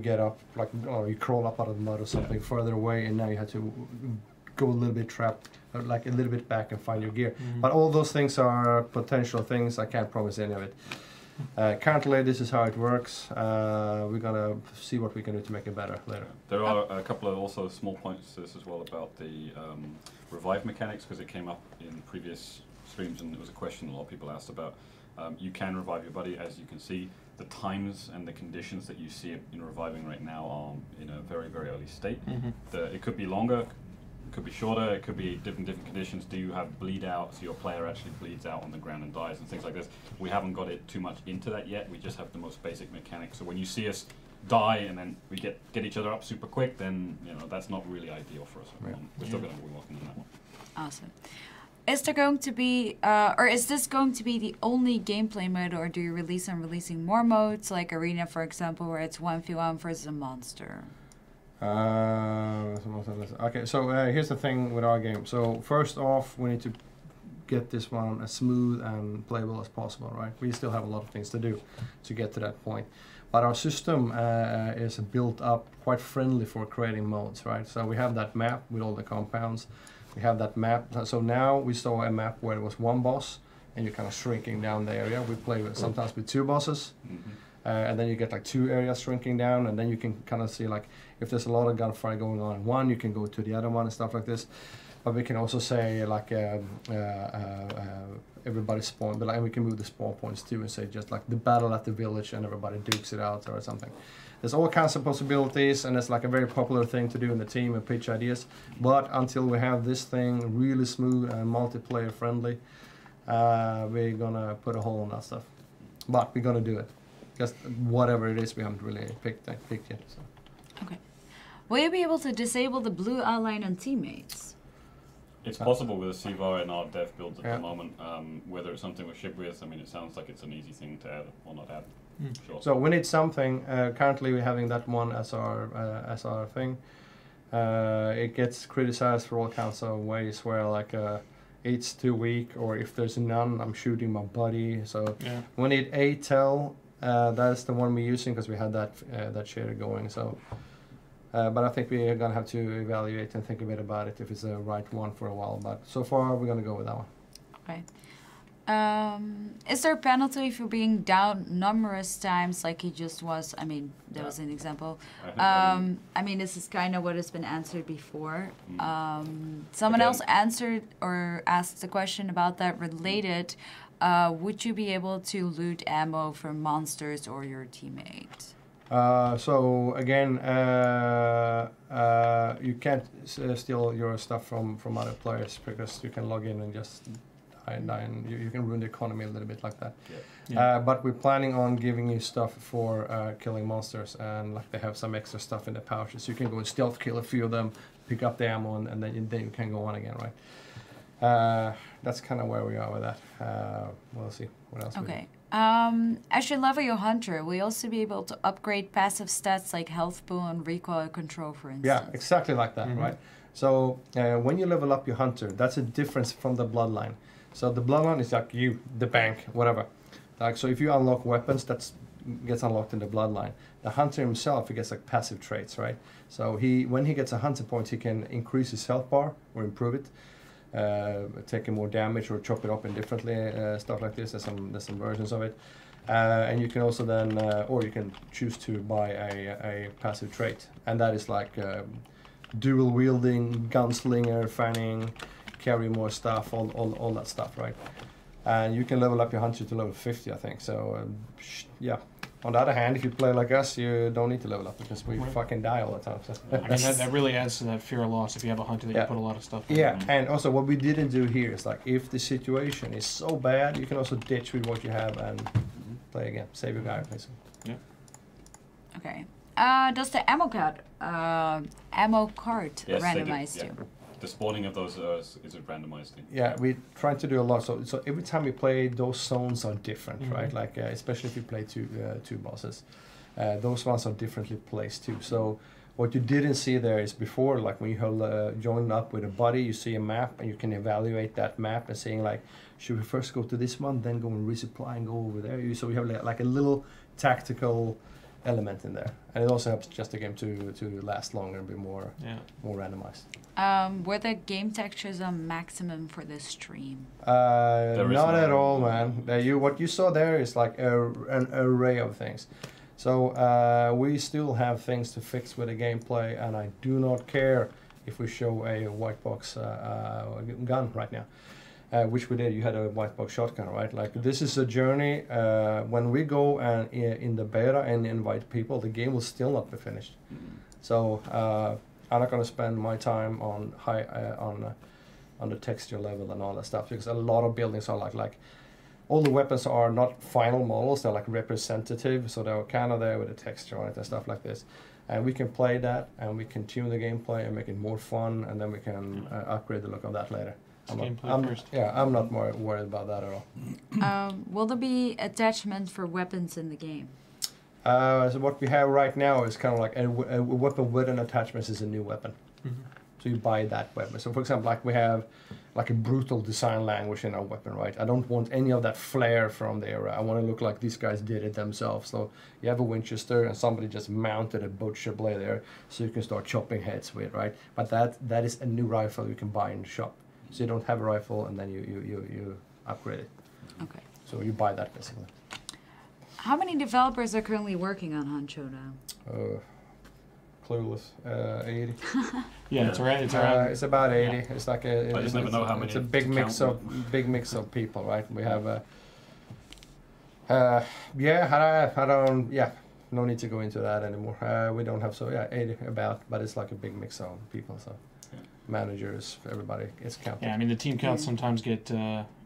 get up, like you crawl up out of the mud or something further away, and now you have to go a little bit trapped, like a little bit back and find your gear. But all those things are potential things. I can't promise any of it. Currently, this is how it works. We're gonna see what we can do to make it better later. There are a couple of also small points to this as well about the revive mechanics, because it came up in previous streams and it was a question a lot of people asked about. You can revive your buddy, as you can see. The times and the conditions that you see in reviving right now are in a very, very early state. It could be longer, it could be shorter, it could be different conditions. Do you have bleed out, so your player actually bleeds out on the ground and dies and things like this? We haven't got it too much into that yet. We just have the most basic mechanics. So when you see us die and then we get each other up super quick, then that's not really ideal for us. Yeah. We're still going to be working on that one. Awesome. Is there going to be, or is this going to be the only gameplay mode, or do you releasing more modes, like Arena, for example, where it's 1v1 versus a monster? Okay, so here's the thing with our game. So first off, we need to get this one as smooth and playable as possible, right? We still have a lot of things to do to get to that point. But our system is built up quite friendly for creating modes, right? So we have that map with all the compounds. We have that map. So now we saw a map where it was one boss, and you're kind of shrinking down the area. We play with, sometimes with two bosses. And then you get like two areas shrinking down, and then you can kind of see like if there's a lot of gunfire going on in one, you can go to the other one and stuff like this. But we can also say like everybody spawn, and we can move the spawn points too and say just like the battle at the village and everybody dukes it out or something. There's all kinds of possibilities, and it's like a very popular thing to do in the team and pitch ideas. But until we have this thing really smooth and multiplayer friendly, we're gonna put a hole on that stuff. But we're gonna do it. Just whatever it is, we haven't really picked yet. So. Okay. Will you be able to disable the blue outline on teammates? It's possible with a CVAR in our dev builds at the moment. Whether it's something we ship with, I mean, it sounds like it's an easy thing to add or not add. Sure. So we need something. Currently, we're having that one as our thing. It gets criticized for all kinds of ways, where like it's too weak, or if there's none, I'm shooting my buddy. So we need a tell. That's the one we're using because we had that shader going. So, but I think we're gonna have to evaluate and think a bit about it if it's the right one for a while. But so far, we're gonna go with that one. Okay. Is there a penalty if you're being down numerous times, like he just was? I mean, that was an example. I mean, this is kind of what has been answered before. Someone else answered or asked a question about that related. Would you be able to loot ammo from monsters or your teammate? So again, you can't steal your stuff from other players because you can log in and just die, and you can ruin the economy a little bit like that. But we're planning on giving you stuff for killing monsters, and like they have some extra stuff in the pouches. You can go and stealth kill a few of them, pick up the ammo, and then you can go on again, right? That's kind of where we are with that. We'll see what else. Okay. As you level your hunter, will you also be able to upgrade passive stats like health pool and recoil control, for instance? Yeah, exactly like that, right? So when you level up your hunter, that's a difference from the bloodline. So the bloodline is like you, the bank, whatever. Like, so if you unlock weapons, that gets unlocked in the bloodline. The hunter himself, he gets like passive traits, right? So when he gets a hunter point, he can increase his health bar or improve it. Taking more damage or chop it up indifferently, stuff like this. There's some versions of it, and you can also then, or you can choose to buy a passive trait, and that is like dual wielding, gunslinger, fanning, carry more stuff, all that stuff, right? And you can level up your hunter to level 50, I think. So yeah. On the other hand, if you play like us, you don't need to level up because we fucking die all the time. So. I mean, that really adds to that fear of loss if you have a hunter that you put a lot of stuff in. Yeah, and also what we didn't do here is like if the situation is so bad, you can also ditch with what you have and play again. Save your guy, basically. Yeah. Okay. Does the ammo card Yes, randomize they do, too? The spawning of those is a randomized thing. Yeah, we try to do a lot. So every time we play, those zones are different, right? Like especially if you play two bosses, those ones are differently placed too. So what you didn't see there is before, like when you join up with a buddy, you see a map and you can evaluate that map and saying like, should we first go to this one, then go and resupply and go over there? So we have like a little tactical element in there, and it also helps just the game to last longer and be more randomized. Were the game textures on maximum for the stream? Not at all, man. What you saw there is like an array of things. So we still have things to fix with the gameplay, and I do not care if we show a white box gun right now. Which we did. You had a white box shotgun, right? Like this is a journey. When we go and in the beta and invite people, the game will still not be finished. So I'm not gonna spend my time on on the texture level and all that stuff because a lot of buildings are like all the weapons are not final models. They're like representative, so they're kind of there with the texture on it and stuff like this. And we can play that, and we can tune the gameplay and make it more fun, and then we can upgrade the look of that later. I'm not more worried about that at all. Will there be attachments for weapons in the game? So what we have right now is kind of like a weapon with an attachment is a new weapon. So you buy that weapon. So for example, like we have like a brutal design language in our weapon, right? I don't want any of that flair from the era. I want to look like these guys did it themselves. So you have a Winchester and somebody just mounted a butcher blade there, so you can start chopping heads with, right? But that is a new rifle you can buy in the shop. So you don't have a rifle, and then you upgrade it. Okay. So you buy that basically. How many developers are currently working on Hunt Showdown? Clueless. 80. Yeah, it's around. It's about 80. Yeah. It's like I just never know how many. It's a big mix of people, right? We have I don't. Yeah, no need to go into that anymore. We don't have 80 about, but it's like a big mix of people. So. Managers, everybody is counted. Yeah, I mean the team counts sometimes get.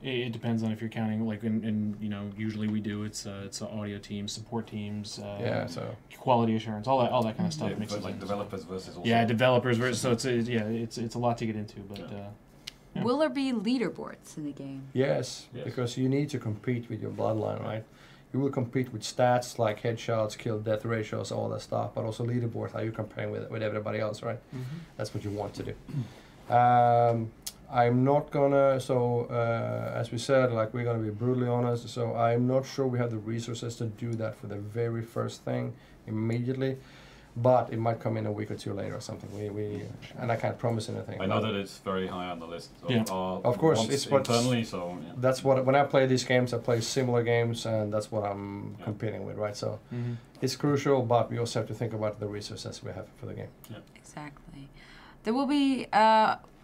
It depends on if you're counting. Like in usually we do. It's audio teams, support teams. So quality assurance, all that kind of stuff. Yeah, like developers versus. Also developers versus. So it's a lot to get into, but. Yeah. Will there be leaderboards in the game? Yes, because you need to compete with your bloodline, right? You will compete with stats like headshots, kill death ratios, all that stuff, but also leaderboard, how you're comparing with everybody else, right? That's what you want to do. I'm not gonna, as we said, like we're gonna be brutally honest, so I'm not sure we have the resources to do that for the very first thing immediately. But it might come in a week or two later or something. And I can't promise anything. I know that it's very high on the list. Of course, it's internally. So that's what when I play these games, I play similar games, and that's what I'm competing with, right? So it's crucial, but we also have to think about the resources we have for the game. Yeah. Exactly. There will be.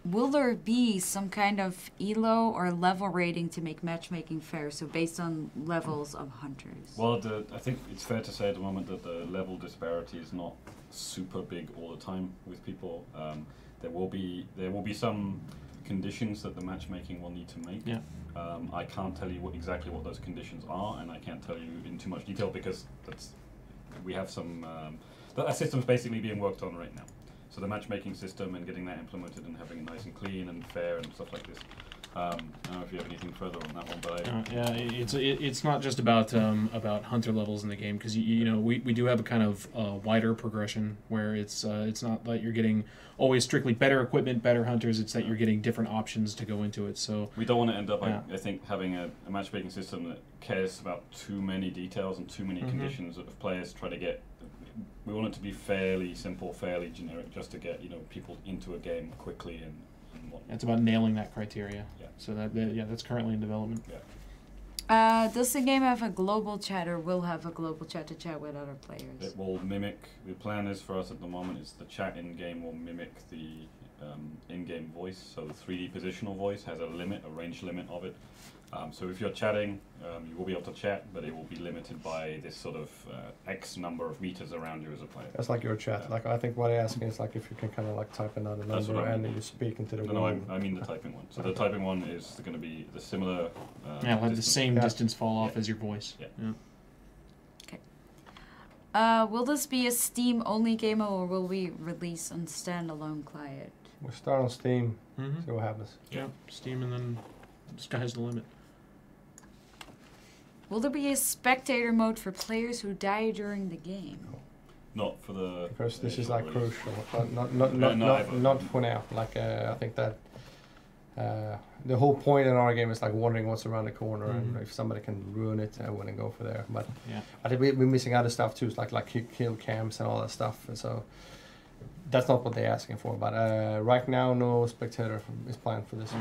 Will there be some kind of elo or level rating to make matchmaking fair? So based on levels of hunters. Well, I think it's fair to say at the moment that the level disparity is not super big all the time with people. There will be some conditions that the matchmaking will need to make. Yeah. I can't tell you exactly what those conditions are, and I can't tell you in too much detail because we have some. That system's basically being worked on right now. So the matchmaking system and getting that implemented and having it nice and clean and fair and stuff like this. I don't know if you have anything further on that one, but it's not just about hunter levels in the game because we do have a kind of wider progression where it's not that you're getting always strictly better equipment, better hunters. It's that you're getting different options to go into it. So we don't want to end up, I think, having a matchmaking system that cares about too many details and too many conditions of players try to get. We want it to be fairly simple, fairly generic, just to get people into a game quickly and whatnot. It's about nailing that criteria. Yeah. So that's currently in development. Yeah. Does the game have a global chat or will have a global chat to chat with other players? It will mimic, the plan is for us at the moment is the chat in-game will mimic the in-game voice. So the 3D positional voice has a limit, a range limit of it. So if you're chatting, you will be able to chat, but it will be limited by this sort of X number of meters around you as a player. That's like your chat. Yeah. Like I think what they're asking is like if you can kind of like type another number and then you speak into the No, wall. I mean the typing one. So the typing one is going to be the similar. Yeah, we'll have the same Yeah. distance fall off as your voice. Yeah. Will this be a Steam-only game or will we release on standalone client? We'll start on Steam, Mm-hmm. see what happens. Yeah, Steam, and then the sky's the limit. Will there be a spectator mode for players who die during the game? Not for the. Because this is initial like release. crucial. Not for now. Like I think that the whole point in our game is like wondering what's around the corner and if somebody can ruin it, I wouldn't go for there. But Yeah. I think we're missing other stuff too, like kill cams and all that stuff. And so that's not what they're asking for. But right now, no spectator is planned for this.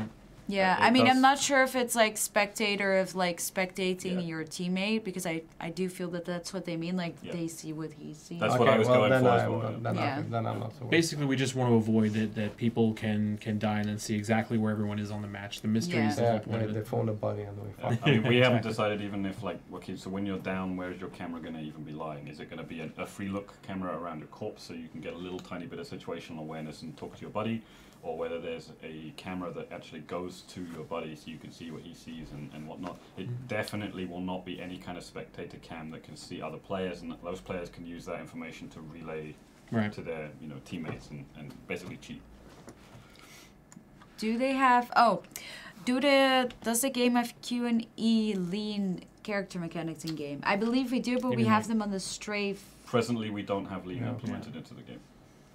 Yeah, It I mean, does- I'm not sure if it's like spectator of like spectating Yeah. your teammate because I do feel that that's what they mean. Like Yeah. they see what he sees. That's what I was going then for as I'm well, not- yeah. Then, Yeah. then I'm not so worried. Basically, we just want to avoid that people can die and then see exactly where everyone is on the match. The mystery is the Yeah, whole point of they it. phone the buddy and we Yeah, fuck. I mean, we haven't Exactly. decided even if like, okay, so when you're down, where's your camera going to even be lying? Is it going to be a free look camera around your corpse so you can get a little tiny bit of situational awareness and talk to your buddy? Or whether there's a camera that actually goes to your buddy so you can see what he sees and whatnot. It definitely will not be any kind of spectator cam that can see other players, and those players can use that information to relay Right. to their teammates and basically cheat. Do they have? Does the game have Q&E lean character mechanics in game? I believe we do, but You we mean have like- them on the strafe Presently, we don't have lean No. implemented into the game.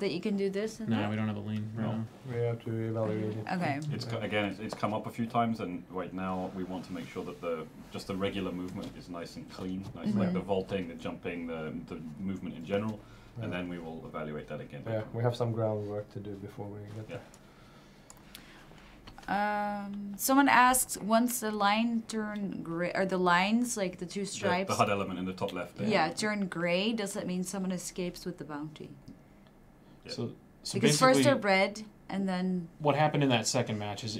that you can do this. And No, that? we don't have a lean right No. now. We have to evaluate it. Okay. It's come up a few times, and right now we want to make sure that just the regular movement is nice and clean, nice like the vaulting, the jumping, the movement in general, and then we will evaluate that again. Yeah, we have some groundwork to do before we get there. Someone asks, once the line turn gray, or the lines like the two stripes, The HUD element in the top left. There. yeah, turn gray. Does that mean someone escapes with the bounty? Yeah. So Because first basically, they're red, and then what happened in that second match is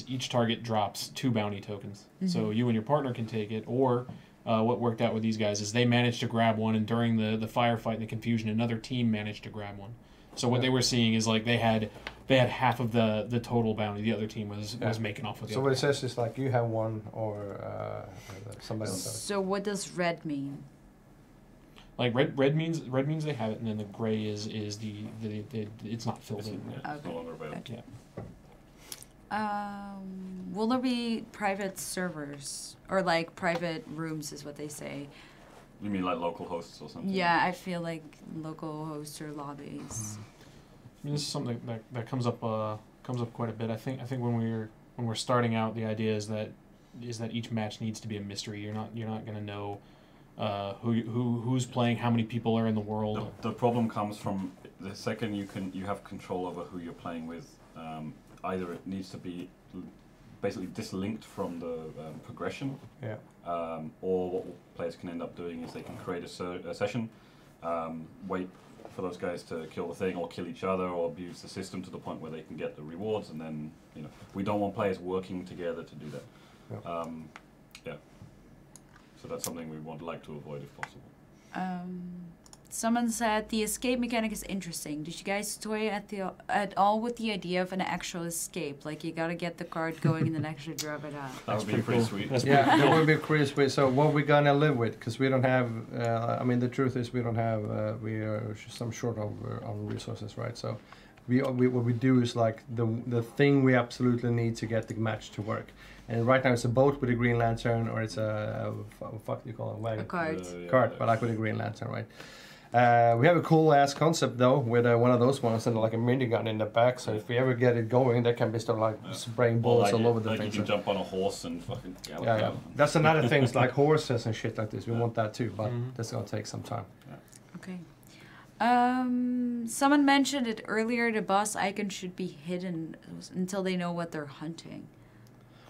each target drops 2 bounty tokens. So you and your partner can take it, or what worked out with these guys is they managed to grab one, and during the firefight and the confusion, another team managed to grab one. So what they were seeing is like they had half of the total bounty. The other team was making off with the So other. what it says is like you have one or somebody else has it. so what does red mean? Like red means they have it, and then the gray is the it's not filled It's, in. yeah, it's no Okay. longer available. Yeah. Will there be private servers or like private rooms? Is what they say. You mean like local hosts or something? Yeah, I feel like local hosts or lobbies. I mean, this is something that comes up quite a bit. I think when we're starting out, the idea is that each match needs to be a mystery. You're not going to know who's playing, how many people are in the world. The problem comes from the second you have control over who you're playing with. Either it needs to be basically dislinked from the progression, Yeah. or what players can end up doing is they can create a session, wait for those guys to kill the thing or kill each other or abuse the system to the point where they can get the rewards, and then we don't want players working together to do that. Yeah. Yeah. So that's something we would like to avoid if possible. Someone said the escape mechanic is interesting. Did you guys toy at all with the idea of an actual escape? Like you gotta get the card going and then actually drop it out. That would be pretty sweet. Yeah, that would be pretty sweet. So what we gonna live with? Because we don't have. I mean, the truth is we don't have. We are some short of on resources, right? So, what we do is like the thing we absolutely need to get the match to work. And right now it's a boat with a green lantern, or it's what do you call it? Wagon. A card. Cart, but like with a green lantern, right? We have a cool ass concept though, with one of those ones and like a minigun in the back. So if we ever get it going, that can be stuff like spraying bullets all over the like thing. you can So- jump on a horse and fucking gallop yeah, yeah. out. That's another thing. It's like horses and shit like this. We want that too, but that's gonna take some time. Okay. Someone mentioned it earlier. The boss icon should be hidden until they know what they're hunting.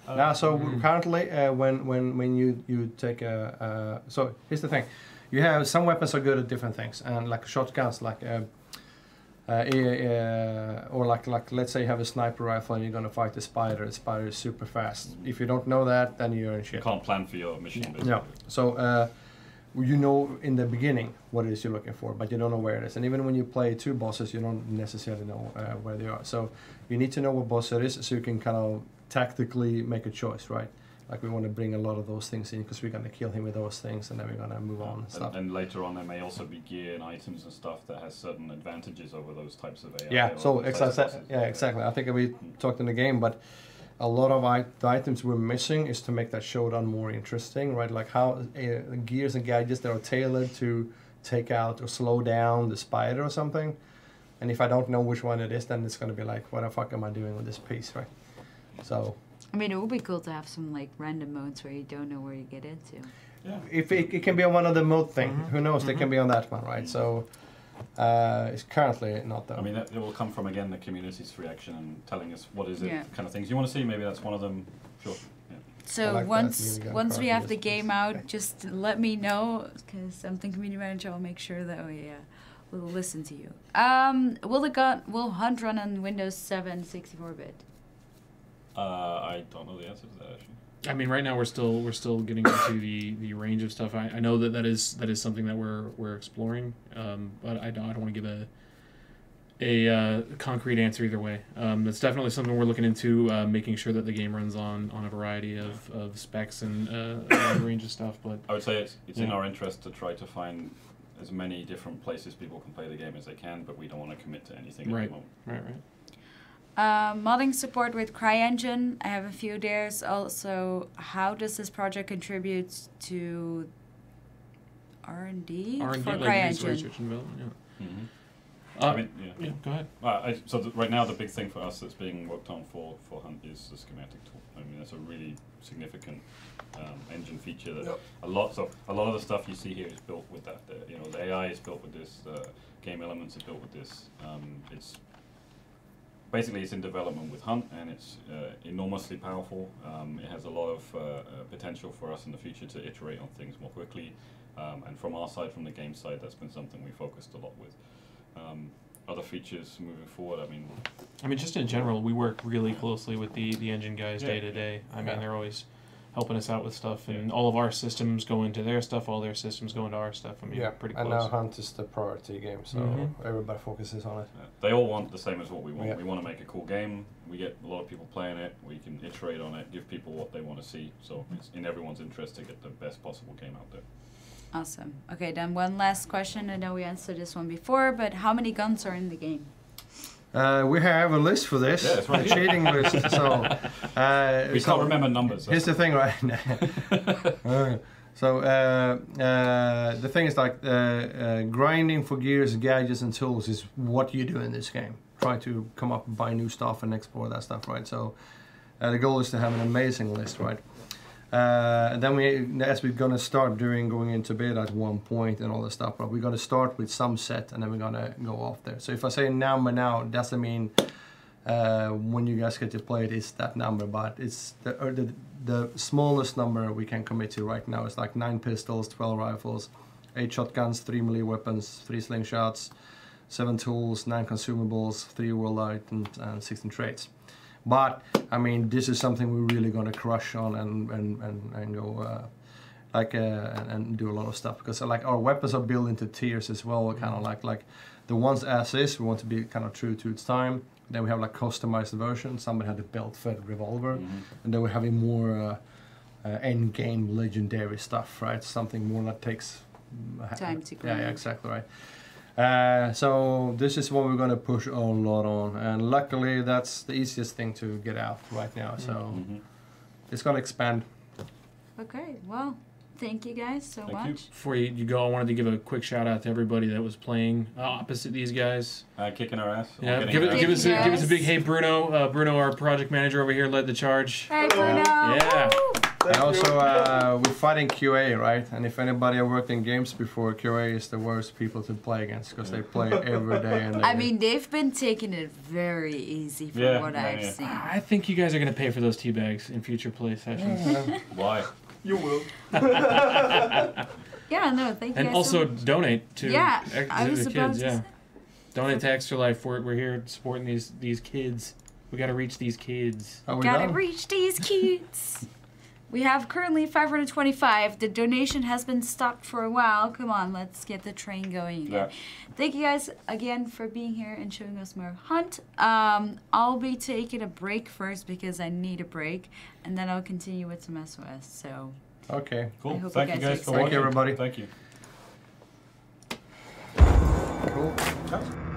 Now, so currently, when you take so here's the thing, you have some weapons are good at different things, and like shotguns, like or like let's say you have a sniper rifle and you're gonna fight the spider. The spider is super fast. If you don't know that, then you're in shit. You can't plan for your mission. Basically. No. So you know in the beginning what it is you're looking for, but you don't know where it is. And even when you play 2 bosses, you don't necessarily know where they are. So you need to know what boss it is, so you can kind of tactically make a choice, right? Like we want to bring a lot of those things in because we're going to kill him with those things, and then we're going to move on and stuff. And later on, there may also be gear and items and stuff that has certain advantages over those types of AI. Yeah. So exactly. I think we talked in the game, but a lot of the items we're missing is to make that showdown more interesting, right? Like how gears and gadgets that are tailored to take out or slow down the spider or something. And if I don't know which one it is, then it's going to be like, what the fuck am I doing with this piece, right? So. I mean, it would be cool to have some like random modes where you don't know where you get into. Yeah. If it can be on one of the mode thing, who knows? They can be on that one, right? So it's currently not though. I mean, it will come from again the community's reaction and telling us what is it kind of things you want to see. Maybe that's one of them. Sure. Yeah. So like once we have the game out, just let me know, because I'm the community manager. I'll make sure that we'll listen to you. Will Hunt run on Windows 7 64-bit? I don't know the answer to that actually. I mean, right now we're still getting into the range of stuff. I know that is something that we're exploring, but I don't want to give a concrete answer either way. That's definitely something we're looking into, making sure that the game runs on a variety of specs and a range of stuff. But I would say it's in our interest to try to find as many different places people can play the game as they can, but we don't want to commit to anything at the moment. Right. Modding support with CryEngine. I have a few dares. Also, how does this project contribute to R&D for like CryEngine? research and development. Yeah. Mm-hmm. I mean, Go ahead. Right now, the big thing for us that's being worked on for Hunt is the schematic tool. I mean, that's a really significant engine feature that a lot of the stuff you see here is built with that. The AI is built with this. Game elements are built with this. Basically, it's in development with Hunt, and it's enormously powerful. It has a lot of potential for us in the future to iterate on things more quickly. And from our side, from the game side, that's been something we focused a lot with. Other features moving forward, I mean, just in general, we work really closely with the engine guys day to day. I mean, they're always helping us out with stuff, and all of our systems go into their stuff, all their systems go into our stuff. I mean, pretty close. And now Hunt is the priority game, so everybody focuses on it. They all want the same as what we want. We want to make a cool game. We get a lot of people playing it. We can iterate on it, give people what they want to see. So it's in everyone's interest to get the best possible game out there. Awesome. Okay, then one last question. I know we answered this one before, but how many guns are in the game? We have a list for this, a cheating list. So we can't remember numbers. Here's the thing, right? So the thing is like grinding for gears, gadgets, and tools is what you do in this game. Try to come up and buy new stuff and explore that stuff, right? So the goal is to have an amazing list, right? And then as we're gonna start going into bed at one point and all this stuff, but we're gonna start with some set and then we're gonna go off there. So if I say number now, doesn't mean when you guys get to play it, it's that number, but it's the smallest number we can commit to right now is like 9 pistols, 12 rifles, 8 shotguns, 3 melee weapons, 3 slingshots, 7 tools, 9 consumables, 3 world items, and 16 traits. But I mean, this is something we're really gonna crush on and go and do a lot of stuff, because like our weapons are built into tiers as well, kind of like the ones as is. We want to be kind of true to its time. Then we have like customized version. Somebody had a belt-fed revolver, and then we're having more end game legendary stuff, right? Something more that takes time to grind. Yeah, exactly right. So this is what we're going to push a lot on, and luckily that's the easiest thing to get out right now, so it's going to expand. Okay, well, thank you guys so much. Before you go, I wanted to give a quick shout out to everybody that was playing opposite these guys. Kicking our ass. Yeah, give us a big hey, Bruno. Bruno, our project manager over here, led the charge. Hey, Bruno. Yeah. Woo! And also, we're fighting QA, right? And if anybody have worked in games before, QA is the worst people to play against because they play every day. And I mean, they've been taking it very easy from what I've seen. I think you guys are going to pay for those tea bags in future play sessions. Why? You will. Yeah, no, thank you And guys also so much. donate to I was the about kids. to Yeah, say. donate to Extra Life. We're here supporting these kids. We got to reach these kids. Are we Gotta done? reach these kids. We have currently 525. The donation has been stopped for a while. Come on, let's get the train going again. Yeah. Thank you guys again for being here and showing us more of Hunt. I'll be taking a break first because I need a break, and then I'll continue with some SOS. So. Okay. I Cool. hope Thank you you guys guys are for Thank watching. you, everybody. Thank you. Cool. Ciao.